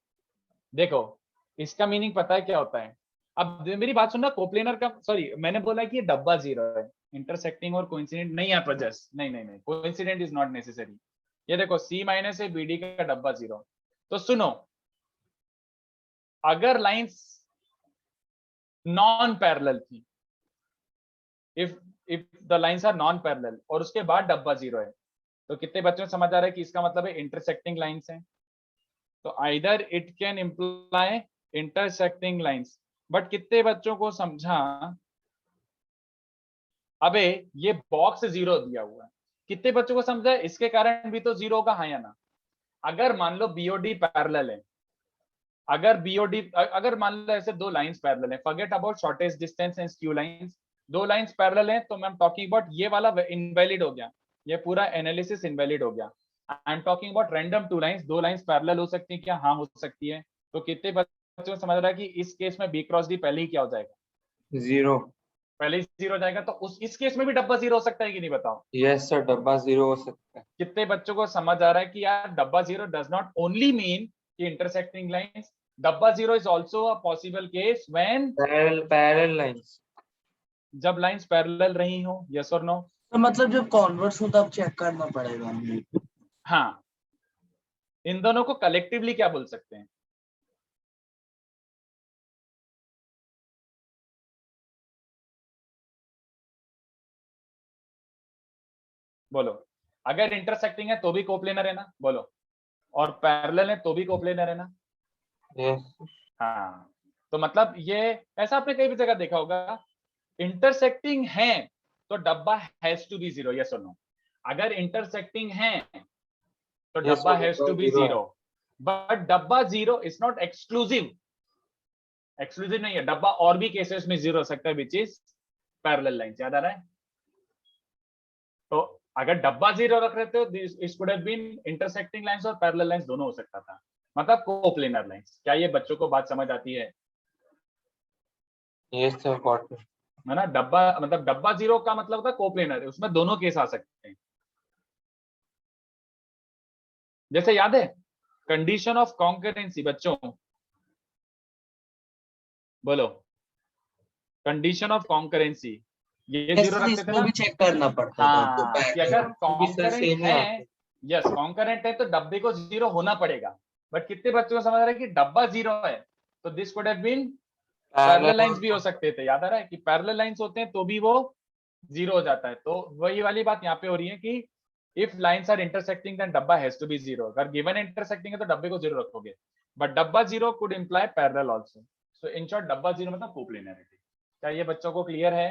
देखो, इसका मीनिंग पता है क्या होता है? अब मेरी बात सुनना, कोप्लेनर का, सॉरी मैंने बोला कि ये डब्बा जीरो है, इंटरसेक्टिंग और कोइंसिडेंट नहीं यहाँ पर, जस्ट नहीं, कोइंसिडेंट इज नॉट नेसेसरी। ये देखो C माइनस ए BD का डब्बा जीरो। तो सुनो, अगर लाइंस नॉन पैरेलल थी, if the lines are non parallel और उसके बाद डब्बा जीरो है, तो कितने बच्चों को समझ आ रहा है कि इसका मतलब है इंटरसेक्टिंग लाइंस है। तो either it can imply intersecting lines, but कितने बच्चों को समझा, अबे ये बॉक्स जीरो दिया हुआ है, कितने बच्चों को समझा है इसके कारण भी तो जीरो होगा, हाँ या ना? अगर मान लो BOD पैरेलल है, अगर मान लो ऐसे दो लाइंस पैरेलल है, forget about shortest distance and skew lines, दो लाइंस पैरेलल है, तो मैं टॉकिंग अबाउट ये वाला इनवैलिड हो गया, ये पूरा एनालिसिस इनवैलिड हो गया। I am talking about random two lines, दो लाइंस पैरेलल हो सकती है क्या? हाँ हो सकती है। तो कितने बच्चों को समझ रहा है कि इस केस में B क्रॉस D पहले ही क्या हो जाएगा? 0। पहले ही जीरो हो जाएगा। तो इस केस में भी डब्बा जीरो हो सकता है कि नहीं, बताओ? यस सर, डब्बा 0 हो सकता है। कितने बच्चों को समझ आ रहा है कि यार डब्बा zero does not only mean कि इंटरसेक्टिंग लाइंस, डब्बा zero is also a possible case when parallel lines, जब लाइंस पैरेलल रही हो। यस और नो? तो मतलब जब कॉन्वर्स हो तब चेक करना पड़ेगा हमें। हाँ, इन दोनों को कलेक्टिवली क्या बोल सकते हैं? बोलो। अगर इंटरसेक्टिंग है तो भी कोप्लेनर है ना? बोलो। और पैरेलल है तो भी कोप्लेनर है ना? यस। हाँ, तो मतलब ये ऐसा आपने कई भी जगह देखा होगा, इंटरसेक्टिंग है तो डब्बा has to be zero. Yes और नो? अगर इंटरसेक्टिंग है तो Yes, डब्बा sir, हैज टू डब्बा बी zero है। जीरो, बट डब्बा zero is not exclusive. Exclusive नहीं है, डब्बा और भी केसेस में जीरो हो सकता है, विच इज पैरेलल लाइंस। याद आ रहा है? तो अगर डब्बा जीरो रख रहे थे तो इस could have been intersecting lines और पैरेलल लाइंस दोनों हो सकता था, मतलब कोप्लेनर लाइंस। क्या ये बच्चों को बात समझ आती है? Yes sir, got it. है ना? डब्बा मतलब डब्बा जीरो का मतलब होता है कोप्लेनर है, उसमें दोनों केस आ सकते हैं। जैसे याद है कंडीशन ऑफ कॉन्करेंसी, बच्चों बोलो, कंडीशन ऑफ कॉन्करेंसी, ये जीरो रखते थे इसमें ना? भी चेक करना पड़ता था तो हाँ, कि अगर कॉन्करेंट सेम ही है, आता है। यस कॉन्करेंट है तो डब्बे को जीरो होना पड़ेगा। बट कितने बच्चों को समझ रहा है कि डब्बा जीरो है तो this could have been parallel lines भी हो सकते थे। याद आ रहा है कि पैरेलल लाइंस होते हैं तो भी वो जीरो हो जाता है। तो वही वाली बात यहाँ पे हो रही है कि if lines are intersecting then डब्बा हैज टू बी जीरो। अगर गिवन इंटरसेक्टिंग है तो डब्बे को जीरो रखोगे, बट डब्बा zero could imply parallel also. So in short डब्बा जीरो मतलब कोप्लेनरिटी। क्या ये बच्चों को क्लियर है?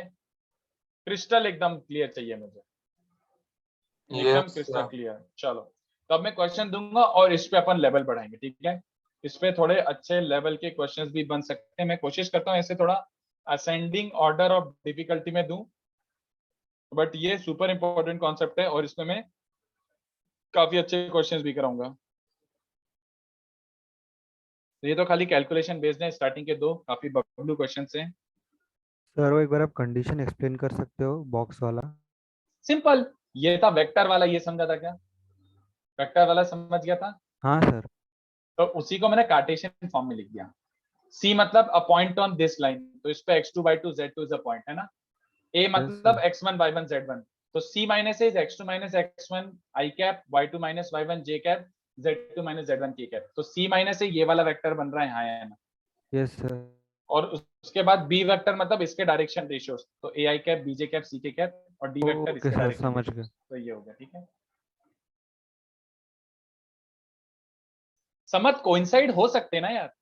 क्रिस्टल एकदम क्लियर चाहिए मुझे, एकदम Yes, क्रिस्टल sir. क्लियर। चलो, तो अब मैं क्वेश्चन दूंगा और इस पे अपन लेवल बढ़ाएंगे, ठीक है? इस पे थोड़े अच्छे लेवल के क्वेश्चंस भी बन सकते हैं। मैं कोशिश करता हूँ ऐसे थोड़ा असेंडिंग ऑर्डर ऑफ डिफिकल्टी में दूं, बट ये सुपर इंपॉर्टेंट कॉन्सेप्ट है और इसमें मैं काफी अच्छे क्वेश्चंस भी कराऊंगा। तो ये तो खाली कैलकुलेशन बेस्ड है, स्टार्टिंग के दो काफी बबलू क्वेश्चंस हैं। सर वो एक बार आप कंडीशन एक्सप्लेन कर सकते हो बॉक्स वाला? सिंपल, ये था वेक्टर वाला, ये समझा था क्या? वेक्टर वाला समझ गया था? हाँ सर। तो उसी को मैंने कार्टेशियन फॉर्म में लिख दिया। C मतलब a point on this line, तो इस पे x2 by 2 z2 is a point, है ना? A मतलब x1 y1 z1, तो C minus is x2 minus x1 i cap, y2 minus y1 j cap, z2 minus z1 k cap। तो C माइनस से ये वाला वेक्टर बन रहा है, हाँ है ना? Yes sir. और उसके बाद B वेक्टर मतलब इसके डायरेक्शन रेशियोज, तो ai cap, bj cap, ck cap, और D वेक्टर ओके इसके सर, डायरेक्शन समझ रेशियोज। गया। तो ये हो गया, ठीक है? समझ कोइंसाइड हो सकते हैं ना यार,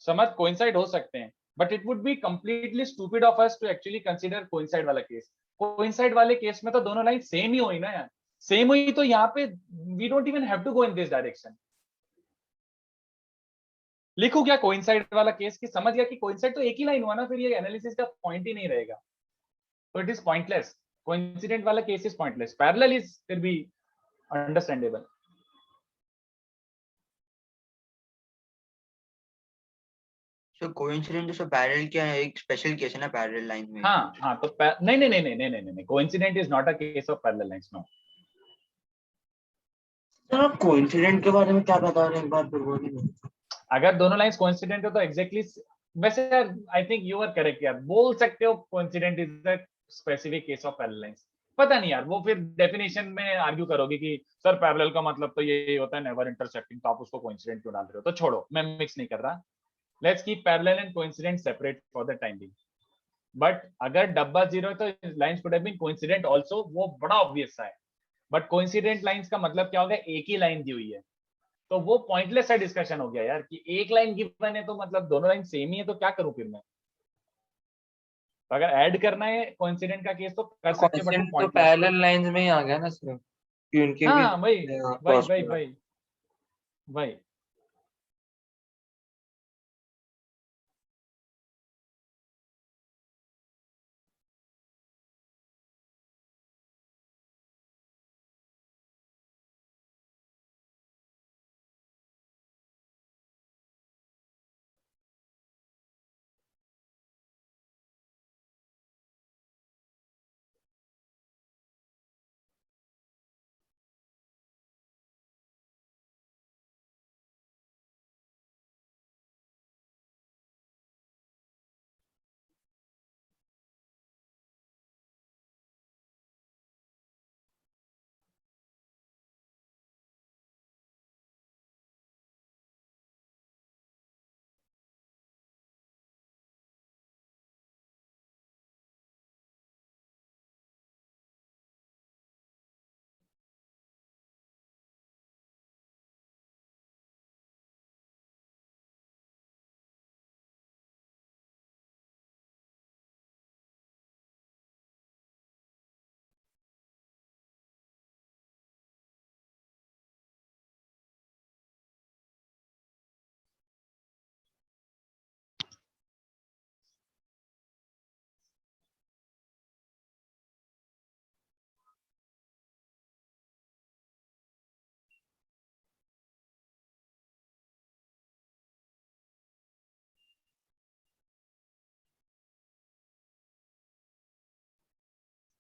समझ कोइंसाइड हो सकते हैं, but it would be completely stupid of us to actually consider coincide वाला केस। कोइंसाइड वाले केस में तो दोनों लाइन सेम ही हुई ना यार, सेम हुई तो यहाँ पे we don't even have to go in this direction. लिखूं क्या कोइंसाइड वाला केस की? समझ गया कि कोइंसाइड तो एक ही लाइन हुआ ना, फिर ये एनालिसिस का पॉइंट ही नहीं रहेगा, तो इट इज पॉइंटलेस। कोइंसिडेंट वाला case is pointless, parallel is फिर भी अंडरस्टैंडेबल। सो कोइंसिडेंट जैसे पैरेलल क्या है, एक स्पेशल केस है ना पैरेलल लाइन में। हाँ हाँ, तो नहीं नहीं नहीं नहीं नहीं नहीं नहीं, coincident is not a case of parallel lines, no. Sir आप कोइंसिडेंट के बारे में क्या बता रहे हैं, एक बार फिर बोलिए। अगर दोनों लाइंस कोइंसिडेंट हो तो एग्जैक्टली वैसे यार I think you are correct यार, बोल सकते हो coincident is a specific case of parallel lines. पता नहीं यार, वो फिर डेफिनेशन में आर्ग्यू करोगे कि सर पैरेलल का मतलब तो ये होता है नेवर इंटरसेक्टिंग, तो आप उसको कोइंसिडेंट क्यों डाल रहे हो? तो छोड़ो, मैं मिक्स नहीं कर रहा। Let's keep parallel and coincident separate for the time being. But अगर डब्बा जीरो है तो lines could have been coincident also, वो बड़ा ऑब्वियस सा है। बट कोइंसिडेंट लाइंस का मतलब क्या होगा? एक ही लाइन दी हुई है, तो वो पॉइंटलेस सा डिस्कशन हो गया यार कि एक लाइन गिवन है तो मतलब दोनों लाइन सेम ही है, तो क्या करूं फिर मैं? तो अगर ऐड करना है कोइंसिडेंट का केस तो कर सकते हैं, बट वो कॉन्स्टेंट तो पॉइंटलेस है। पैरेलल लाइंस में ही आ गया ना सर, कि उनके भी हाँ वही वही क्रॉस वही प्रोडक्ट। वही वही।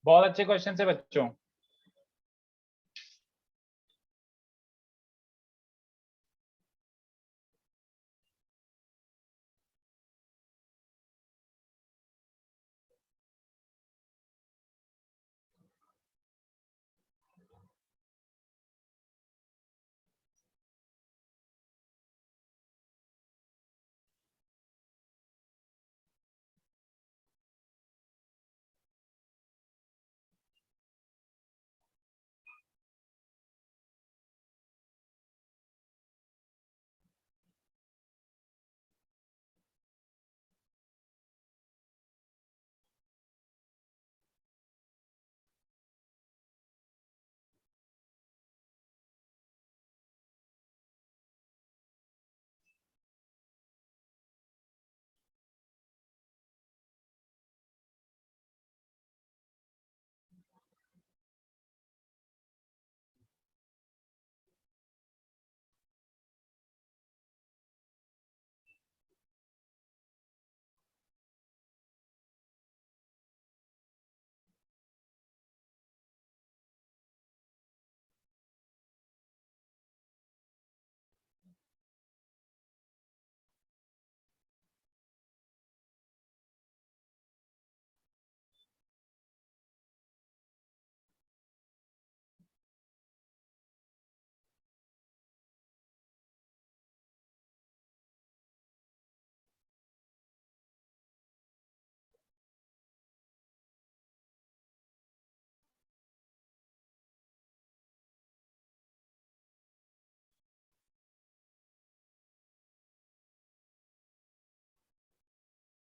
बहुत अच्छे क्वेश्चन है बच्चों।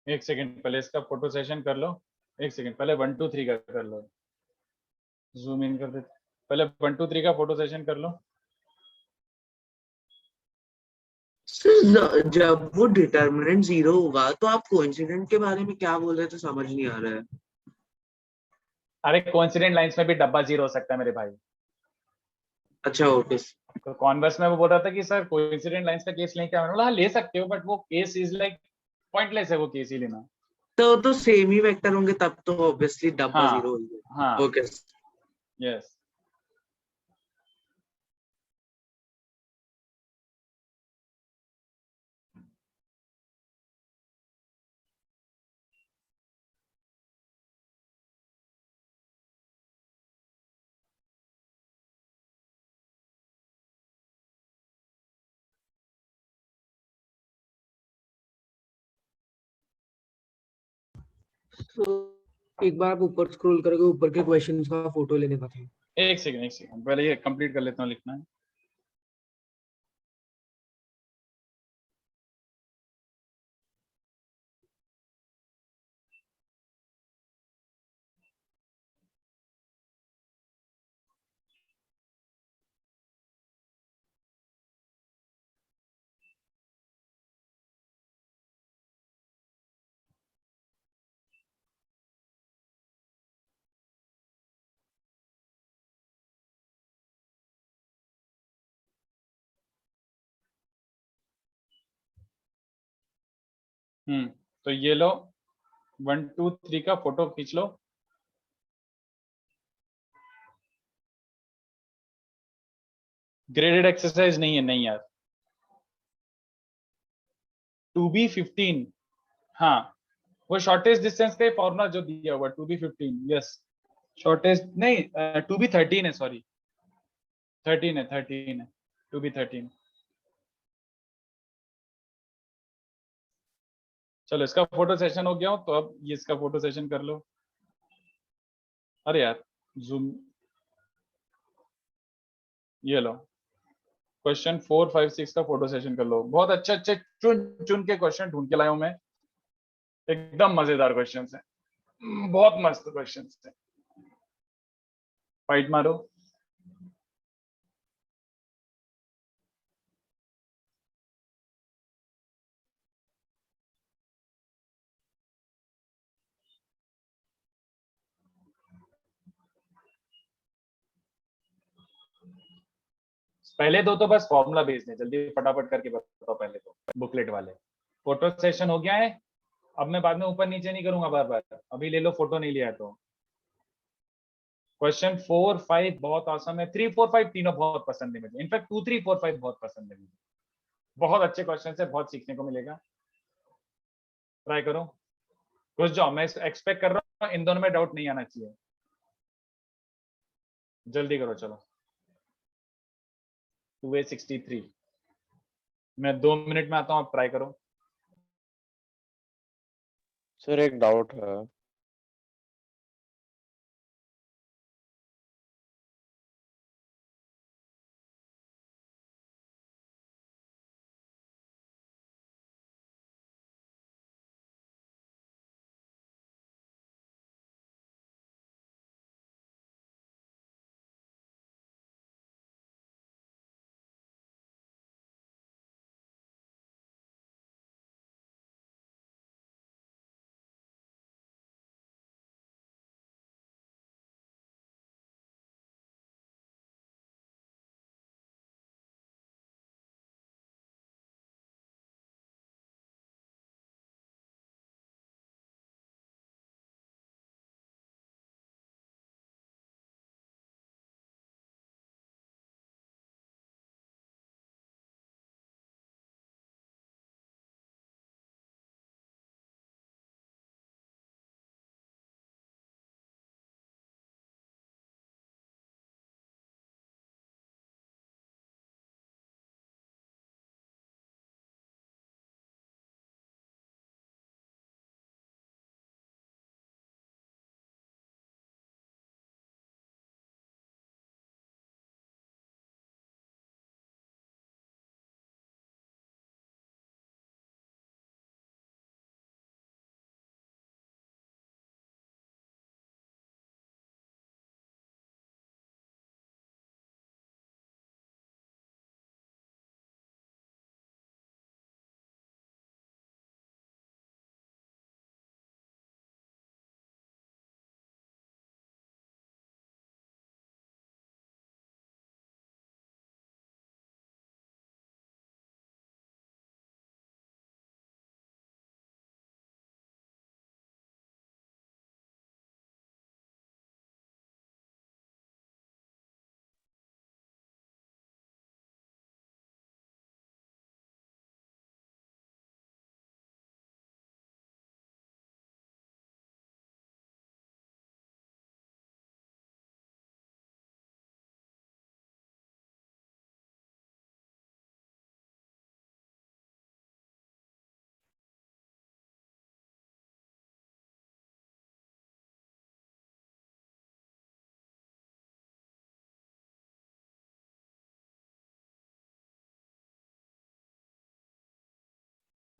एक सेकंड, पहले इसका फोटो सेशन कर लो। एक सेकंड, पहले 1 2 3 का कर लो, जूम इन कर देते। पहले 1 2 3 का फोटो सेशन कर लो। जब वो डिटर्मिनेंट जीरो होगा तो आप कोइंसिडेंट के बारे में क्या बोल रहे थे, समझ नहीं आ रहा है। अरे कोइंसिडेंट लाइंस में भी डब्बा जीरो हो सकता है मेरे भाई। अच्छा ओके। तो कॉन्वर्स में वो बोल रहा था कि सर कोइंसिडेंट लाइंस का केस लें क्या? मैंने बोला हाँ ले सकते हो, बट वो केस इज लाइक पॉइंटलेस है वो केस ही लेना। तो सेम ही वेक्टर होंगे तब तो ऑब्वियसली डब्बा हाँ जीरो होगा। हाँ ओके। यस। तो एक बार आप ऊपर स्क्रॉल करोगे, ऊपर के क्वेश्चंस का फोटो लेने का था। एक सेकंड पहले ये कंप्लीट कर लेता हूँ लिखना है। तो ये लो 1 2 3 का फोटो खींच लो। ग्रेडेड एक्सरसाइज नहीं है, नहीं यार। 2b15, हाँ वो शॉर्टेस्ट डिस्टेंस का फॉर्मूला जो दिया हुआ 2b15, यस शॉर्टेस्ट नहीं 2b13 है, सॉरी 13 है 2b13। चलो इसका फोटो सेशन हो गया हो, तो अब ये इसका फोटो सेशन कर लो। अरे यार जूम, ये लो क्वेश्चन 4 5 6 का फोटो सेशन कर लो। बहुत अच्छे अच्छे चुन चुन के क्वेश्चन ढूंढ के लाया हूं मैं, एकदम मजेदार क्वेश्चन है, बहुत मस्त क्वेश्चन है। फाइट मारो। पहले दो तो बस फॉर्मूला भेजने, जल्दी फटाफट करके बताओ पहले तो बुकलेट वाले। फोटो सेशन हो गया है, अब मैं बाद में ऊपर नीचे नहीं करूंगा बार बार, अभी ले लो फोटो नहीं लिया तो। क्वेश्चन 4 5 बहुत आसान है, 3 4 5 तीनों बहुत पसंद है मुझे, इनफैक्ट 2 3 4 5 बहुत पसंद है मुझे। बहुत अच्छे क्वेश्चन है, बहुत सीखने को मिलेगा, ट्राई करो घुस जाओ। मैं एक्सपेक्ट कर रहा हूँ इन दोनों में डाउट नहीं आना चाहिए, जल्दी करो चलो। 2a63, मैं 2 मिनट में आता हूँ, आप ट्राई करो। सर एक डाउट है।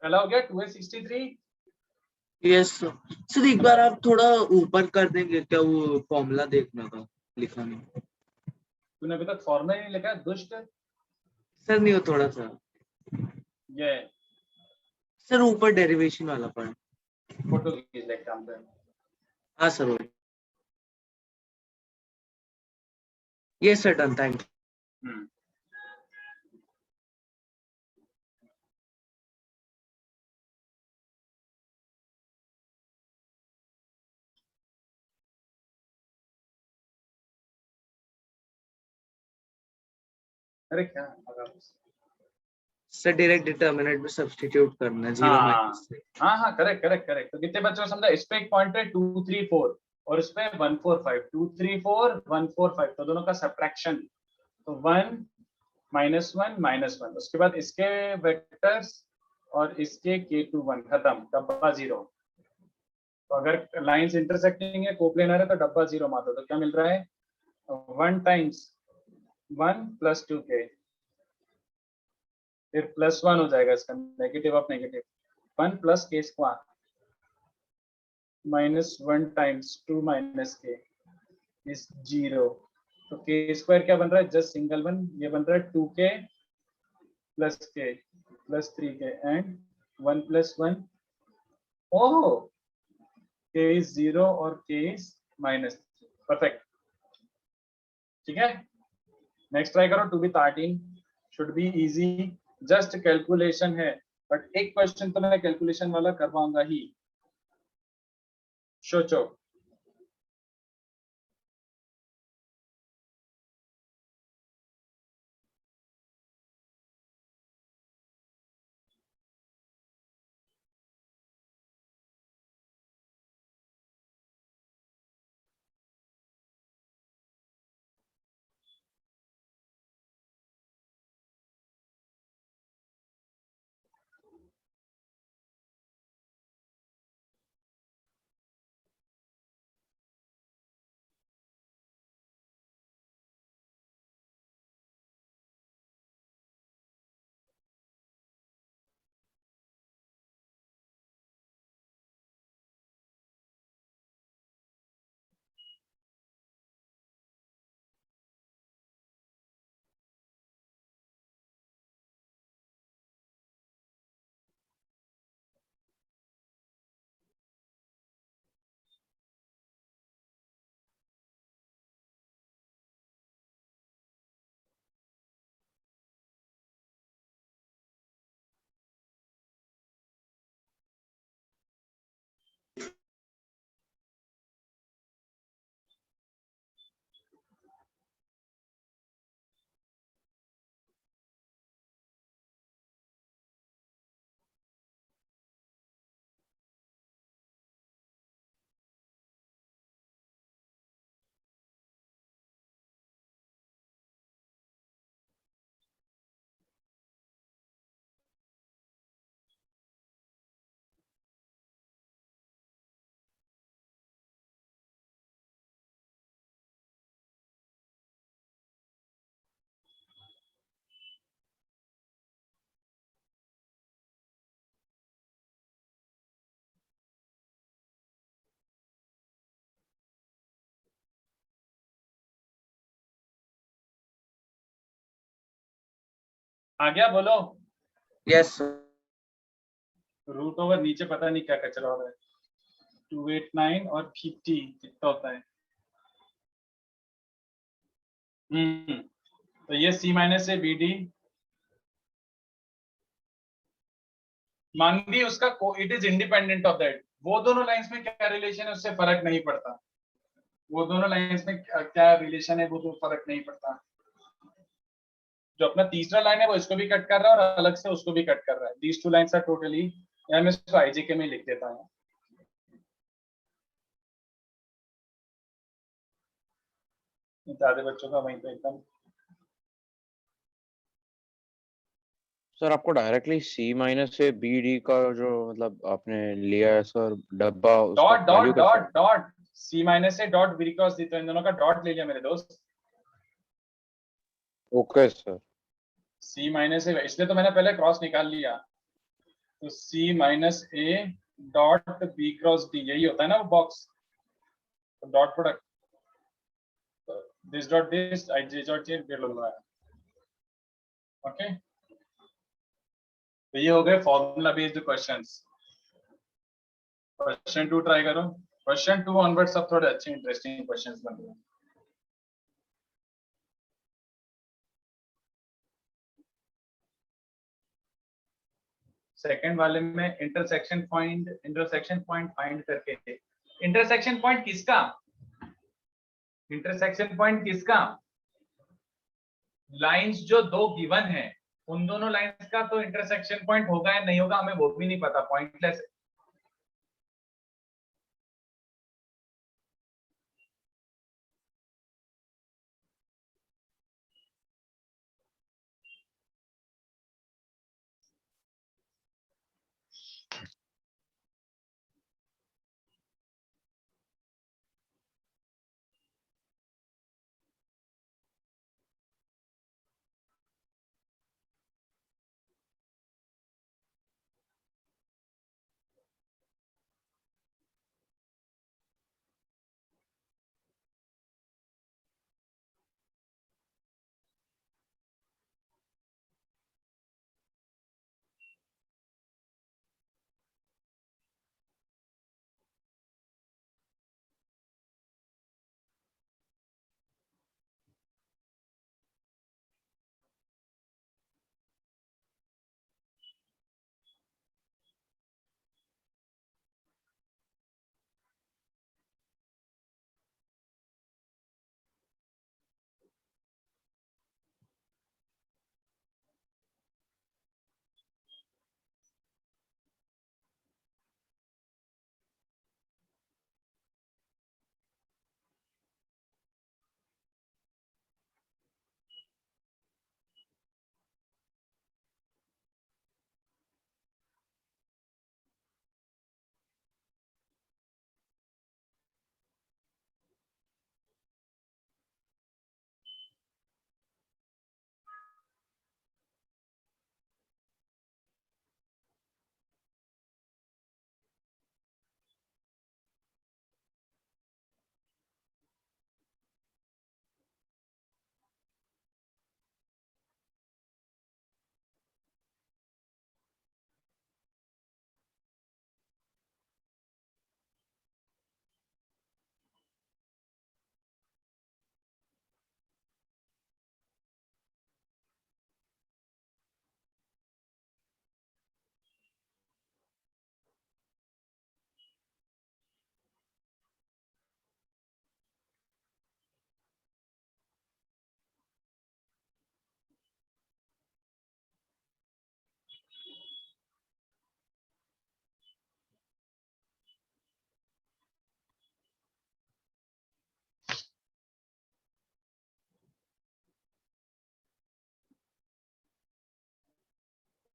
पहला हो गया 2a63। Yes sir. सर एक बार आप थोड़ा ऊपर कर देंगे क्या, वो फॉर्मूला देखना था, लिखा नहीं। तूने अभी तक फॉर्मूला नहीं लिखा है, दुष्ट। सर नहीं, वो थोड़ा सा ये सर ऊपर डेरिवेशन वाला पार्ट। फोटो खींच ले काम पे। हाँ सर, वो yes sir, done, thank you. Hmm. अरे क्या सर डायरेक्ट डिटर्मिनेंट में सब्स्टिट्यूट करना, 0 हाँ माइनस 3। हाँ हाँ, करेक्ट करेक्ट करेक्ट। तो कितने बच्चों को समझा? इस पे एक पॉइंट है 2 3 4 और इस पे 1 4 5। 2 3 4 1 4 5, तो दोनों का सब्ट्रैक्शन। तो 1 -1 -1, उसके बाद इसके वेक्टर्स और इसके k2 1 खत्म, डब्बा 0। तो अगर लाइंस इंटरसेक्टिंग है, कोप्लेनर है, तो डब्बा 0 मार दो। तो क्या मिल रहा है? 1 टाइम्स 1 + 2k, फिर +1 हो जाएगा इसका, negative of negative, 1 + k² -1 times 2 - k is 0। तो k² क्या बन रहा है? Just single 1। ये बन रहा है 2k + k + 3k and 1 + 1। Oh, k is 0 और k is -3। परफेक्ट, ठीक है। नेक्स्ट ट्राई करो। 2 with 13 should be easy, just calculation है, बट एक क्वेश्चन तो मैं कैलकुलेशन वाला करवाऊंगा ही। सोचो। आ गया? बोलो। यस रूट ओवर नीचे पता नहीं क्या कचरा हो रहा है। 289 और 50 कितना होता है? तो ये C - A BD मान दी उसका, it is independent of that. वो दोनों लाइंस में क्या रिलेशन है उससे फर्क नहीं पड़ता। वो दोनों लाइंस में क्या रिलेशन है वो तो फर्क नहीं पड़ता। जो अपना तीसरा लाइन है वो इसको भी कट कर रहा है और अलग से उसको भी कट कर रहा है। These two lines are totally, या मैं इसको IJK में लिख देता हूँ। ज्यादा बच्चों का वहीं पे एकदम। सर आपको डायरेक्टली C - A BD का जो मतलब आपने लिया है सर डब्बा, उसका डॉट डॉट वैल्यू कैसे dot dot C - A dot B cross दी, तो इन दोनों का डॉट ले लिया मेरे दोस्त। Okay sir. C - A, इसलिए तो मैंने पहले क्रॉस निकाल लिया। तो C minus A dot B cross D, यही होता है ना वो बॉक्स, तो dot product this dot this I J dot J ये लोग है। ओके, तो ये हो गए formula based questions. Question 2 try करो। क्वेश्चन 2 ऑनवर्ड सब थोड़े अच्छे इंटरेस्टिंग क्वेश्चंस बन रहे हैं। सेकंड वाले में इंटरसेक्शन पॉइंट फाइंड करके, इंटरसेक्शन पॉइंट किसका, इंटरसेक्शन पॉइंट किसका, लाइंस जो दो गिवन है उन दोनों लाइंस का तो इंटरसेक्शन पॉइंट होगा या नहीं होगा हमें वो भी नहीं पता, पॉइंटलेस।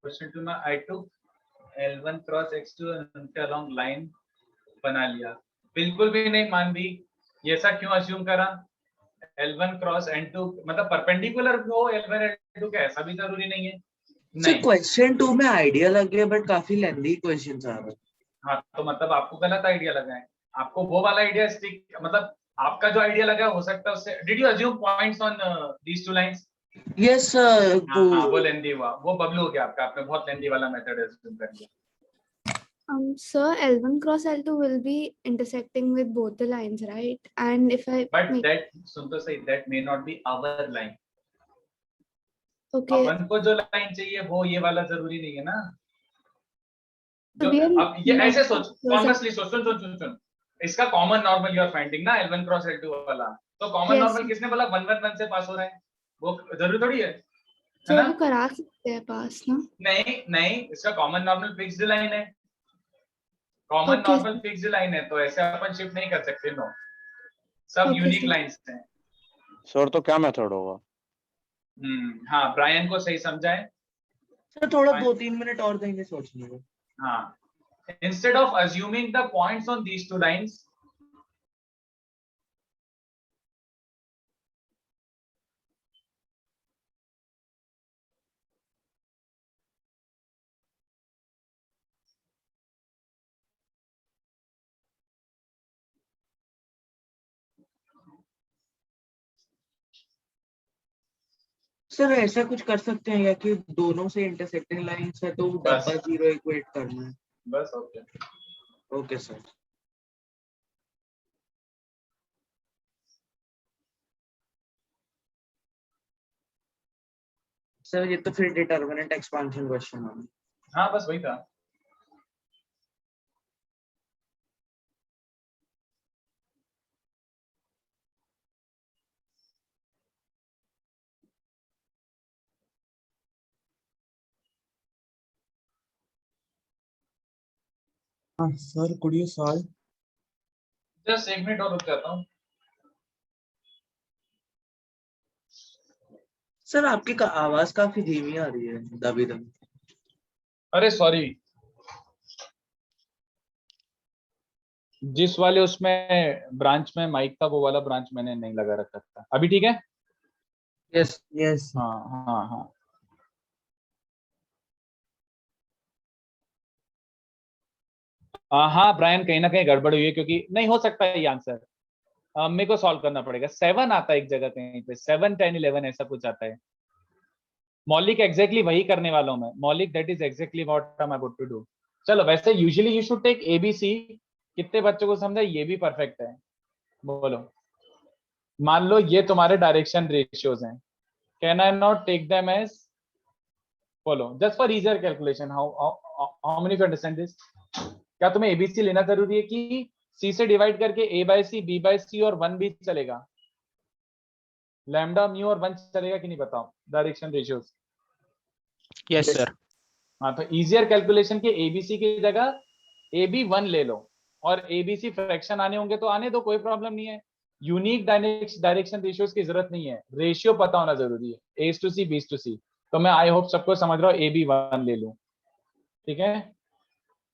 क्वेश्चन 2 में I took L1 cross X2 उनके अलोंग लाइन बना लिया, बिल्कुल भी नहीं मान दी, ये ऐसा क्यों अज्यूम करा, L1 क्रॉस N2 मतलब परपेंडिकुलर हो L1 L2 के, ऐसा भी जरूरी नहीं है। सर क्वेश्चन 2 में आइडिया लग गया बट काफी लेंथी क्वेश्चंस आ रहे हैं। हाँ तो मतलब आपको गलत आइडिया लगा है, आपको वो वाला आइडिया स्टिक, मतलब आपका जो आइडिया लगा हो सकता है उससे, did you assume points on these two lines? Yes sir, वो लेंदी हुआ, वो बबलू हो गया आपका, आपने बहुत लेंदी वाला मेथड अज्यूम कर लिया। Sir, L1 cross L2 will be intersecting with both the lines, right? And if I But that, सुन तो सही, that may not be our line. okay, अपन को जो लाइन चाहिए वो ये वाला जरूरी नहीं है ना। so we are अब ये ऐसे सोच, so कॉन्वर्सली सोच, सुन, इसका common normal you are finding ना L1 क्रॉस L2 वाला, तो कॉमन Yes. नॉर्मल किसने बोला 1 1 1 से पास हो रहा है, वो जरूरी थोड़ी है so ना? वो करा सकते हैं पास ना? नहीं, इसका कॉमन नॉर्मल फिक्स्ड लाइन है, common Okay. Normal fixed line है, तो ऐसे अपन शिफ्ट नहीं कर सकते, नो, सब Okay, यूनिक sir. लाइंस हैं। सर तो क्या मेथड होगा? हाँ, ब्रायन को सही समझाए। सर थोड़ा 2-3 मिनट और देंगे सोचने को। हाँ, instead of assuming the points on these two lines, sir ऐसा कुछ कर सकते हैं या कि दोनों से इंटरसेक्टिंग लाइंस है तो बस। डब्बा जीरो इक्वेट करना है? बस ओके। Okay sir. सर ये तो फिर डिटरमिनेंट एक्सपांशन क्वेश्चन है। हाँ बस वही था। हाँ sir, could you solve? Just 1 minute और रुक जाता हूँ। सर आपकी आवाज काफी धीमी आ रही है, दबी दबी। अरे सॉरी, जिस वाले उसमें ब्रांच में माइक था वो वाला ब्रांच मैंने नहीं लगा रखा था। अभी ठीक है? Yes Yes. हाँ हाँ हाँ। हाँ ब्रायन, कहीं ना कहीं गड़बड़ हुई है, क्योंकि नहीं हो सकता ये आंसर। मेरे को सॉल्व करना पड़ेगा। 7 आता है एक जगह कहीं पे, 7, 10, 11 ऐसा कुछ आता है। मौलिक एग्जैक्टली वही करने वाला हूं मैं। Maulik that is exactly what I am about to do. चलो, वैसे usually you should take ABC. कितने बच्चों को समझा? ये भी परफेक्ट है। बोलो, मान लो ये तुम्हारे डायरेक्शन रेशियोज हैं। Can I not take them as, बोलो, just for easier calculation, how many you understand this? क्या तुम्हें एबीसी लेना जरूरी है कि सी से डिवाइड करके a by C, b by C और 1 भी चलेगा? लैम्डा, म्यू और 1 चलेगा कि नहीं बताओ? Direction ratios. Yes sir. हाँ, तो इजियर कैलकुलेशन के एबीसी की जगह AB1 ले लो, और एबीसी फ्रैक्शन आने होंगे तो आने दो, कोई प्रॉब्लम नहीं है। यूनिक डायरेक्शन रेशियोज की जरूरत नहीं है, रेशियो पता होना जरूरी है, A to C, B to C। तो मैं आई होप सबको समझ रहा हूँ, AB1 ले लूं, ठीक है?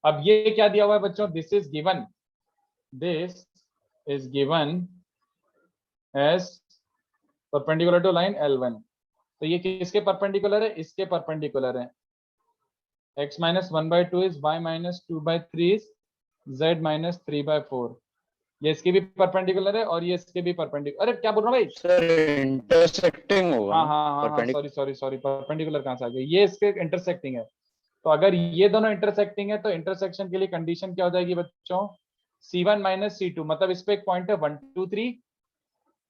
अब ये क्या दिया हुआ है बच्चों? This is given as perpendicular to line L1। तो ये किसके परपेंडिकुलर है? इसके परपेंडिकुलर है। x minus 1/2 is y minus 2/3 is z minus 3/4। ये इसके भी परपेंडिकुलर है और ये इसके भी परपेंडिकुलर। अरे क्या बोल रहा हूँ भाई? सर इंटरसेक्टिंग होगा हाँ ना? हाँ हाँ हाँ, सॉरी, परपेंडिकुलर कहाँ से आ गया? ये इसके इंटरसेक्टिंग है। तो अगर ये दोनों इंटरसेक्टिंग है तो इंटरसेक्शन के लिए कंडीशन क्या हो जाएगी बच्चों? C1 minus C2, मतलब इस पे एक पॉइंट है 1, 2, 3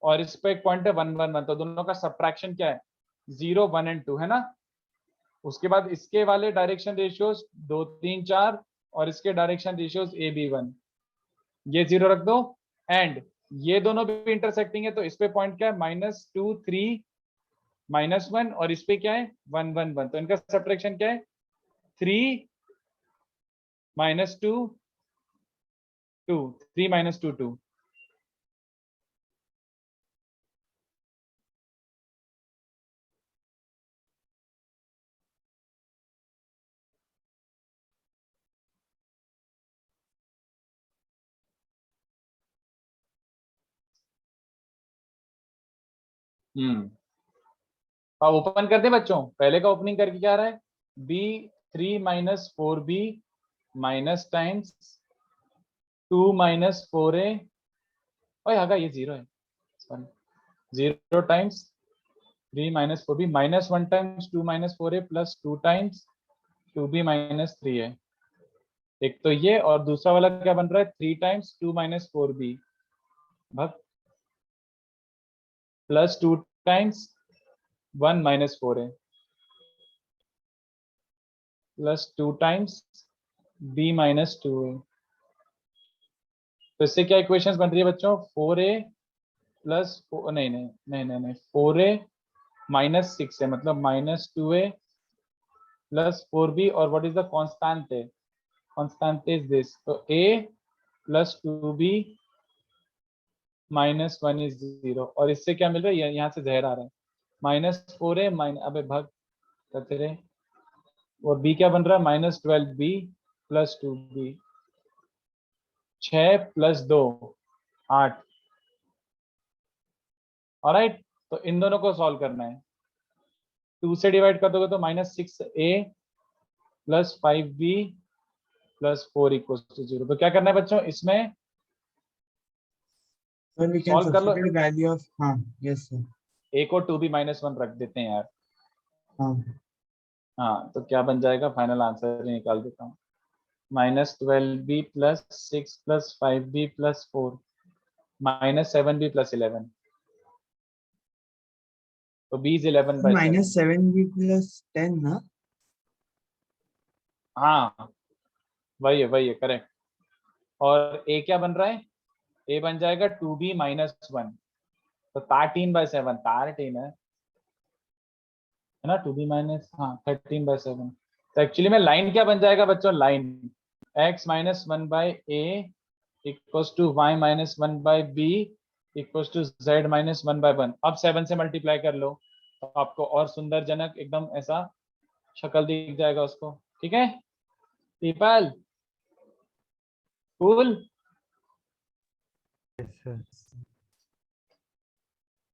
और इस पे एक पॉइंट है 1, 1, 1। तो दोनों का सब्ट्रैक्शन क्या है? 0, 1 एंड 2 है ना? उसके बाद इसके वाले डायरेक्शन रेशियोज 2, 3, 4 और इसके डायरेक्शन रेशियोज AB1, ये 0 रख दो। एंड ये दोनों भी इंटरसेक्टिंग है तो इस पे पॉइंट क्या है? -2, 3, -1 और इस पे क्या है? 1, 1, 1। तो इनका सब्ट्रैक्शन क्या है? 3 -2, 2, 3 -2, 2। अब ओपन कर दे बच्चों। पहले का ओपनिंग करके क्या आ रहा है? B3 - 4B minus times 2 - 4A। ओए आगा, ये 0 है, sorry. 0 times 3 - 4B -1 times 2 - 4A plus 2 times 2B - 3A। एक तो ये, और दूसरा वाला क्या बन रहा है? 3 टाइम्स 2 - 4B भाग plus 2 times 1 - 4A plus 2 times B - 2A। तो इससे क्या इक्वेशंस बन रही है बच्चों? 4A प्लस नहीं 4A -6 है, मतलब -2A प्लस 4B और what is the constant? Constant is this, तो A प्लस 2B -1 इज 0। और इससे क्या मिल रहा है? यहाँ से जहर आ रहा है, -4A अबे भाग करते रहे। और B क्या बन रहा है? -12B plus 2B। 6 plus 2 8। Alright, तो इन दोनों को सॉल्व करना है। 2 से डिवाइड कर दोगे तो -6A प्लस 5B प्लस 4 = 0। तो क्या करना है बच्चों इसमें? Sir, we can Solve कर लो। substitute value of, हाँ, yes sir. A को 2B - 1 रख देते हैं यार। हाँ हाँ तो क्या बन जाएगा, फाइनल आंसर निकाल देता हूँ, -12b + 6 + 5b + 4 -7b + 11, तो b is 11/7। -7b + 10 ना? हाँ वही है करेक्ट। और a क्या बन रहा है, a बन जाएगा 2b - 1, तो 13/7, 13 है ना, 2b - हाँ 13/7। तो एक्चुअली में लाइन क्या बन जाएगा बच्चों, line x - 1/a = y - 1/b = z - 1/1। अब 7 से मल्टीप्लाई कर लो तो आपको और सुंदरजनक एकदम ऐसा शक्ल दिख जाएगा उसको। ठीक है पीपल, कूल, Yes, sir.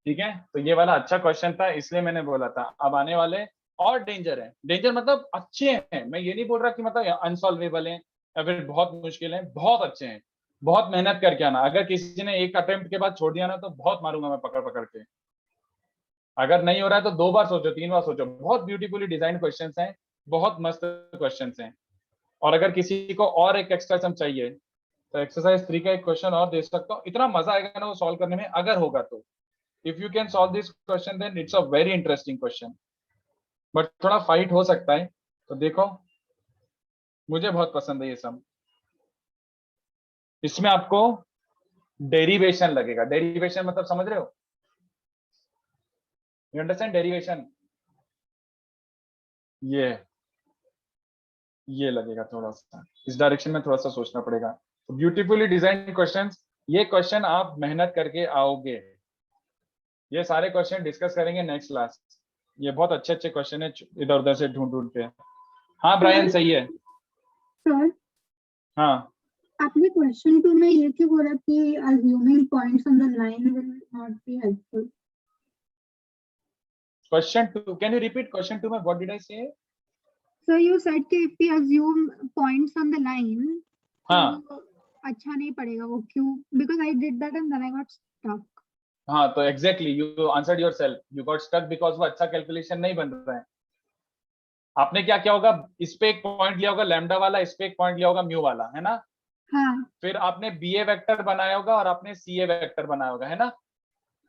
ठीक है। तो ये वाला अच्छा क्वेश्चन था, इसलिए मैंने बोला था। अब आने वाले और डेंजर है, डेंजर मतलब अच्छे हैं, मैं ये नहीं बोल रहा कि मतलब अनसॉल्वेबल हैं या फिर बहुत मुश्किल है, बहुत अच्छे हैं। बहुत मेहनत करके आना, अगर किसी ने एक अटेम्प्ट के बाद छोड़ दिया ना तो बहुत मारूंगा मैं पकड़ पकड़ के। अगर नहीं हो रहा है तो 2 बार सोचो, 3 बार सोचो, बहुत ब्यूटीफुली डिजाइन क्वेश्चंस हैं, बहुत मस्त क्वेश्चंस हैं। और अगर किसी को और एक एक्स्ट्रा सम चाहिए तो एक्सरसाइज 3 का एक क्वेश्चन और दे सकता हूँ, इतना मजा आएगा ना वो सॉल्व करने में, अगर होगा तो। If you can solve this question, then it's a very interesting question. But थोड़ा फाइट हो सकता है, तो देखो मुझे बहुत पसंद है ये सब। इसमें आपको डेरिवेशन लगेगा, डेरिवेशन मतलब समझ रहे हो, यू अंडरस्टैंड डेरिवेशन, ये लगेगा थोड़ा सा, इस डायरेक्शन में थोड़ा सा सोचना पड़ेगा। तो ब्यूटीफुली डिजाइन क्वेश्चंस, ये क्वेश्चन आप मेहनत करके आओगे। ये सारे क्वेश्चन डिस्कस करेंगे नेक्स्ट क्लास। ये बहुत अच्छे अच्छे क्वेश्चन है, इधर उधर से ढूंढ ढूंढ के। हाँ ब्रायन सही है। सर हाँ आपने क्वेश्चन 2 में ये क्यों बोला कि assuming points on the line will not be helpful? Question 2, can you repeat question 2 में what did I say? So you said कि if we assume points on the line, हाँ तो अच्छा नहीं पड़ेगा वो, क्यों? Because I did that and then I got stuck. हाँ तो exactly you answered yourself, you got stuck because वो अच्छा कैलकुलेशन नहीं बन रहा है। आपने क्या किया होगा, इस पे एक पॉइंट लिया होगा लैम्डा वाला, इस पे एक पॉइंट लिया होगा म्यू वाला, है ना। हाँ फिर आपने बी ए वेक्टर बनाया होगा और आपने सी ए वेक्टर बनाया होगा, है ना।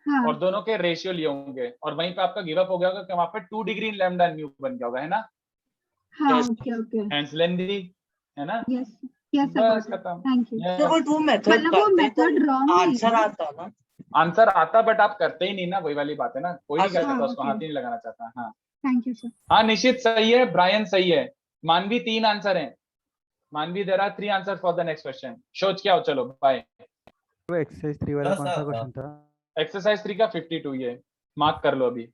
हाँ और दोनों के रेशियो लिए होंगे और वहीं पे आपका गिव अप हो गया होगा कि वहां पे 2 degree in lambda and mu बन गया होगा, है ना। हाँ ओके ओके हेंस लेंदी, है ना। यस यस बस खत्म। Thank you. तो बट वो मेथड मतलब वो करते मेथड तो रॉन्ग नहीं आंसर है। आता ना। आंसर आता बट आप करते ही नहीं ना, वही वाली बात है ना, कोई नहीं अच्छा, करता उसको, okay. हाथ ही नहीं लगाना चाहता। हाँ थैंक यू सर। हाँ निश्चित सही है, ब्रायन सही है, मानवी 3 आंसर हैं, Manvi there are 3 answer for the next question. सोच क्या हो, चलो बाय। वो एक्सरसाइज 3 वाला कौन सा क्वेश्चन था? एक्सरसाइज 3 का 52 ये मार्क कर लो अभी।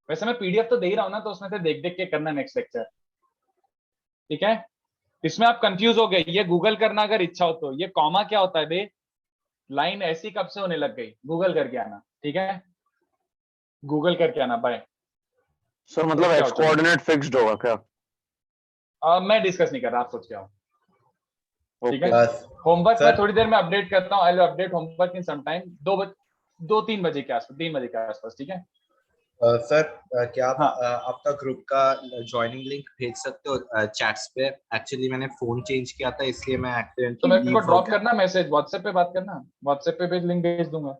वैसे मैं पीडीएफ तो दे ही रहा हूँ ना, तो उसमें से देख देख के करना नेक्स्ट लेक्चर, ठीक है। इसमें आप कंफ्यूज हो गए, ये गूगल करना अगर इच्छा हो तो, ये कॉमा क्या होता है बे, लाइन ऐसी कब से होने लग गई, गूगल करके आना, ठीक है, गूगल करके आना। बाय। सर मतलब क्या एक्स हो, चलो। कोऑर्डिनेट फिक्स्ड होगा क्या? मैं डिस्कस नहीं कर रहा, आप सोच के आओ, ठीक है। ओके होमवर्क मैं थोड़ी देर में अपडेट करता हूँ, I will update homework in some time, 2-3 बजे के आसपास, 3 बजे के आसपास, ठीक है। सर क्या आप हाँ। आपका ग्रुप का ज्वाइनिंग लिंक भेज सकते हो चैट्स पे? एक्चुअली मैंने फोन चेंज किया था इसलिए मैं तो एक्सीडेंटली मेरे को लीव हो ड्रॉप गया। करना मैसेज, व्हाट्सएप पे बात करना, व्हाट्सएप पे भेज, लिंक भेज दूंगा।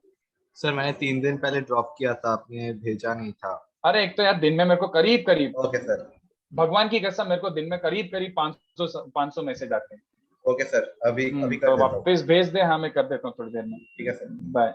सर मैंने 3 दिन पहले ड्रॉप किया था, आपने भेजा नहीं था। अरे एक तो यार दिन में मेरे को करीब करीब, ओके सर। भगवान की कसम मेरे को दिन में करीब करीब 500 मैसेज आते हैं। ओके सर, अभी कर तो देता हूँ। वापस भेज दे, हाँ मैं कर देता हूँ थोड़ी देर में। ठीक है सर, बाय।